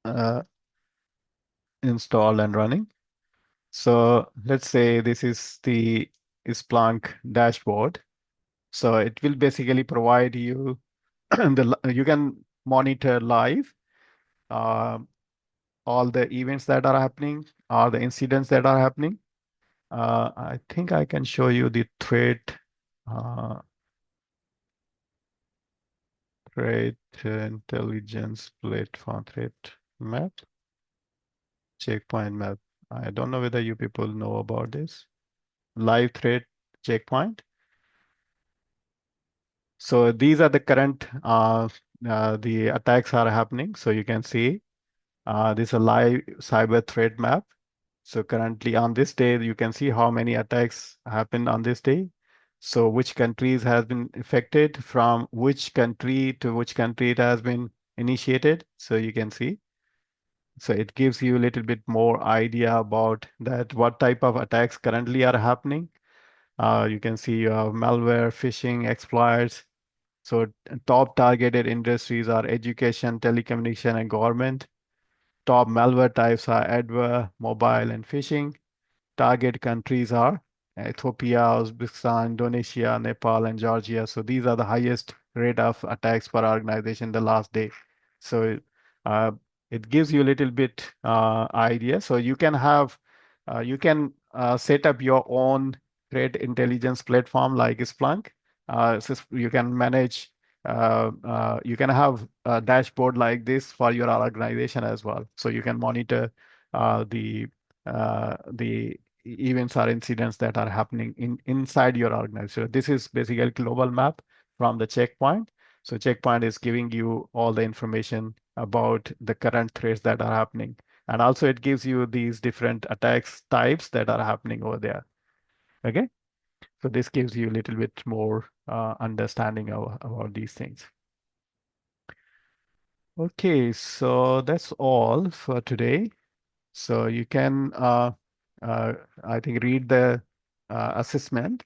uh, installed and running. So let's say this is the Splunk dashboard. So it will basically provide you you can monitor live uh, all the events that are happening or the incidents that are happening. I think I can show you the uh, threat intelligence platform threat map, checkpoint map. I don't know whether you people know about this live threat checkpoint. So these are the current the attacks are happening. So you can see this is a live cyber threat map. So currently on this day, you can see how many attacks happen on this day. So which countries has been affected, from which country to which country it has been initiated. So you can see. So it gives you a little bit more idea about that what type of attacks currently are happening. You can see you have malware, phishing, exploits. So top targeted industries are education, telecommunication, and government. Top malware types are adware, mobile, and phishing. Target countries are Ethiopia, Uzbekistan, Indonesia, Nepal, and Georgia. So these are the highest rate of attacks per organization the last day. So uh, it gives you a little bit idea. So you can set up your own threat intelligence platform like Splunk. So you can manage. You can have a dashboard like this for your organization as well. So you can monitor the events or incidents that are happening inside your organization. So this is basically a global map from the checkpoint. So checkpoint is giving you all the information about the current threats that are happening. And also it gives you these different attacks types that are happening over there. Okay. So this gives you a little bit more understanding about these things. Okay, so that's all for today. So you can, I think, read the assessment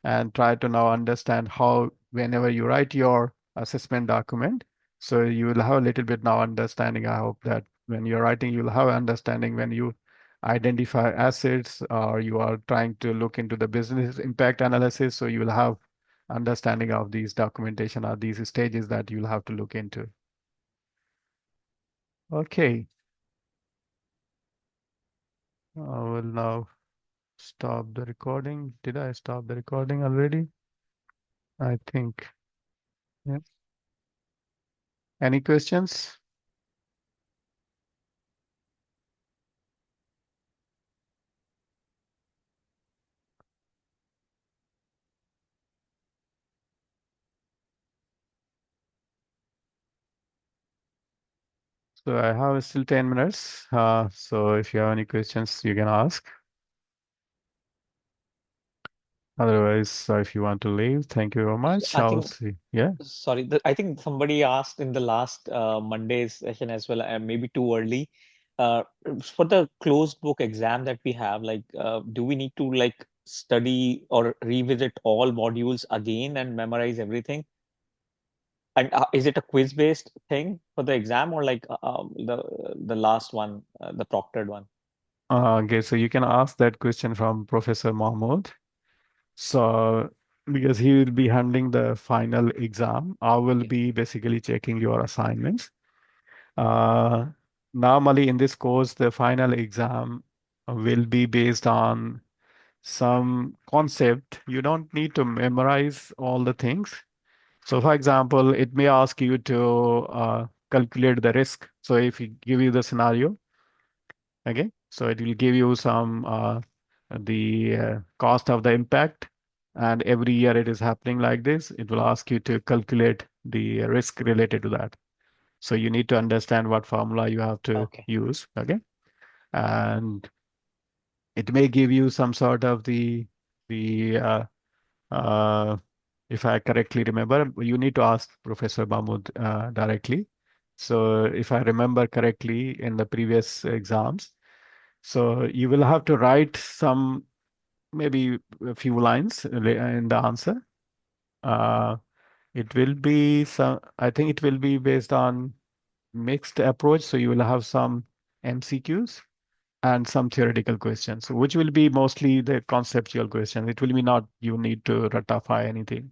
and try to now understand how whenever you write your assessment document, so you will have a little bit now understanding. I hope that when you're writing, you'll have understanding when you identify assets or you are trying to look into the business impact analysis. So you will have understanding of these documentation or these stages that you'll have to look into. Okay. I will now stop the recording. Did I stop the recording already? I think. Yeah. Any questions? So I have still 10 minutes. So if you have any questions, you can ask. Otherwise, if you want to leave, thank you very much. I I'll think, see. Yeah. sorry, I think somebody asked in the last Monday's session as well, maybe too early. Uh, for the closed book exam that we have, like, do we need to like study or revisit all modules again and memorize everything? And is it a quiz-based thing for the exam or like the last one, the proctored one? Okay, so you can ask that question from Professor Mahmood. So because he will be handling the final exam, I will Okay. be basically checking your assignments. Uh, Normally in this course, the final exam will be based on some concept. You don't need to memorize all the things. So for example, it may ask you to calculate the risk. So if you give you the scenario, okay, so it will give you some the cost of the impact, and every year it is happening like this. It will ask you to calculate the risk related to that. So you need to understand what formula you have to Okay. use, okay? And it may give you some sort of the uh, if I correctly remember, you need to ask Professor Mahmood directly. So if I remember correctly in the previous exams, so you will have to write some maybe a few lines in the answer. Uh, it will be some, I think it will be based on mixed approach. So you will have some MCQs and some theoretical questions, which will be mostly the conceptual questions. It will be not you need to ratify anything.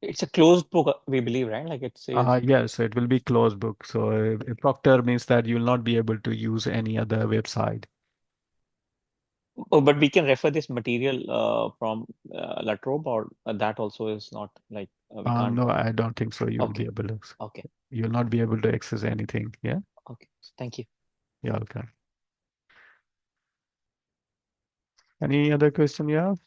It's a closed book, we believe, right? Like it says. Yes, so it will be closed book. So a proctor means that you will not be able to use any other website. Oh, but we can refer this material from La Trobe, or that also is not like we can't. No, I don't think so. You will be Okay. able to. Okay. You'll not be able to access anything. Yeah, Okay. Thank you. you're welcome. Any other question you have?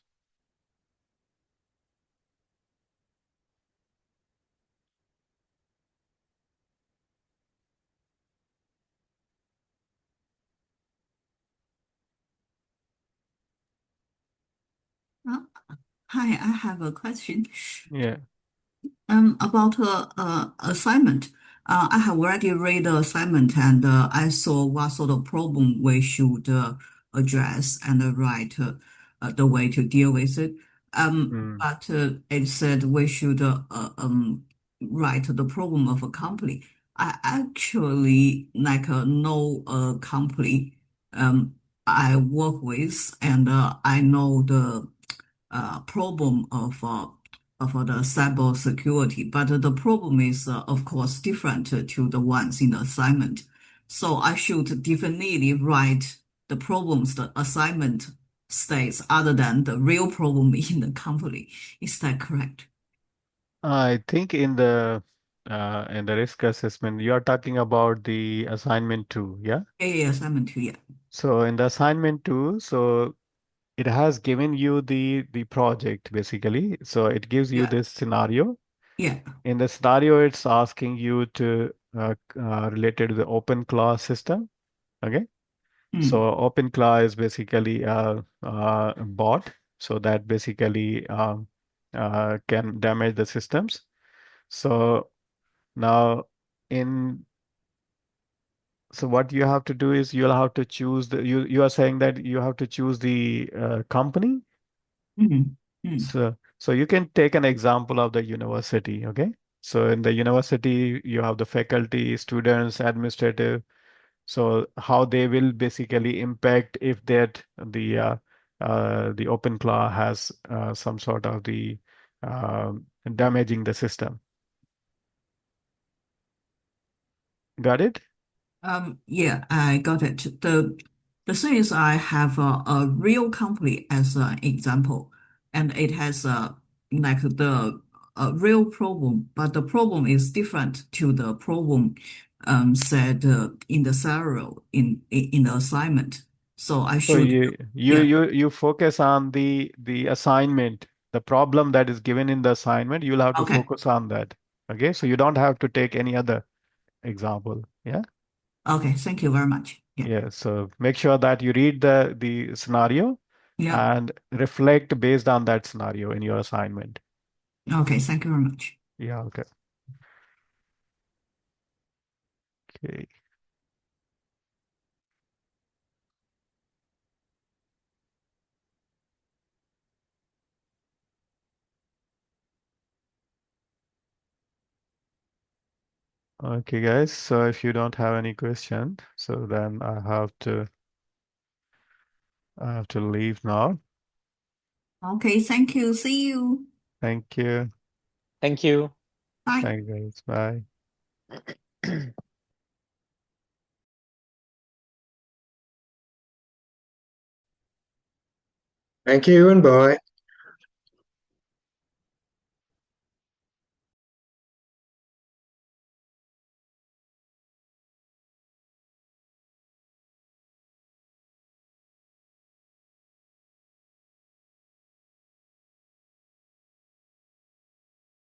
Uh, Hi, I have a question. Yeah. About assignment. I have already read the assignment and I saw what sort of problem we should address and write the way to deal with it. Mm. But it said we should write the problem of a company. I actually like know a company I work with, and I know the problem of the cyber security, but the problem is, of course, different to the ones in the assignment. So I should definitely write the problems the assignment states other than the real problem in the company. Is that correct? I think in the risk assessment, you are talking about the assignment two, yeah? Yeah, yeah, assignment two, yeah. So in the assignment two, so it has given you the project basically. So it gives you Yeah, this scenario. yeah. In the scenario, it's asking you to related to the open class system. Okay. So Mm, open class is basically a bot. So that basically can damage the systems. So now in So what you have to do is you'll have to choose you are saying that you have to choose the company. Mm, mm. So you can take an example of the university, okay? So in the university, you have the faculty, students, administrative. So how they will basically impact if that the open claw has some sort of the damaging the system. Got it? Yeah, I got it. The thing is, I have a real company as an example, and it has like the a real problem, but the problem is different to the problem said in the scenario in the assignment. So I So should, yeah, you focus on the assignment, the problem that is given in the assignment. You'll have to okay, focus on that. Okay, so you don't have to take any other example. Yeah. okay. Thank you very much. Yeah, Yeah. So make sure that you read the scenario yeah. and reflect based on that scenario in your assignment. Okay, thank you very much. Yeah. Okay. Okay. Okay, guys. So if you don't have any question, so then I have to leave now. Okay, thank you. See you. Thank you. Thank you. Bye. Thank you, guys. Bye. Thank you and bye.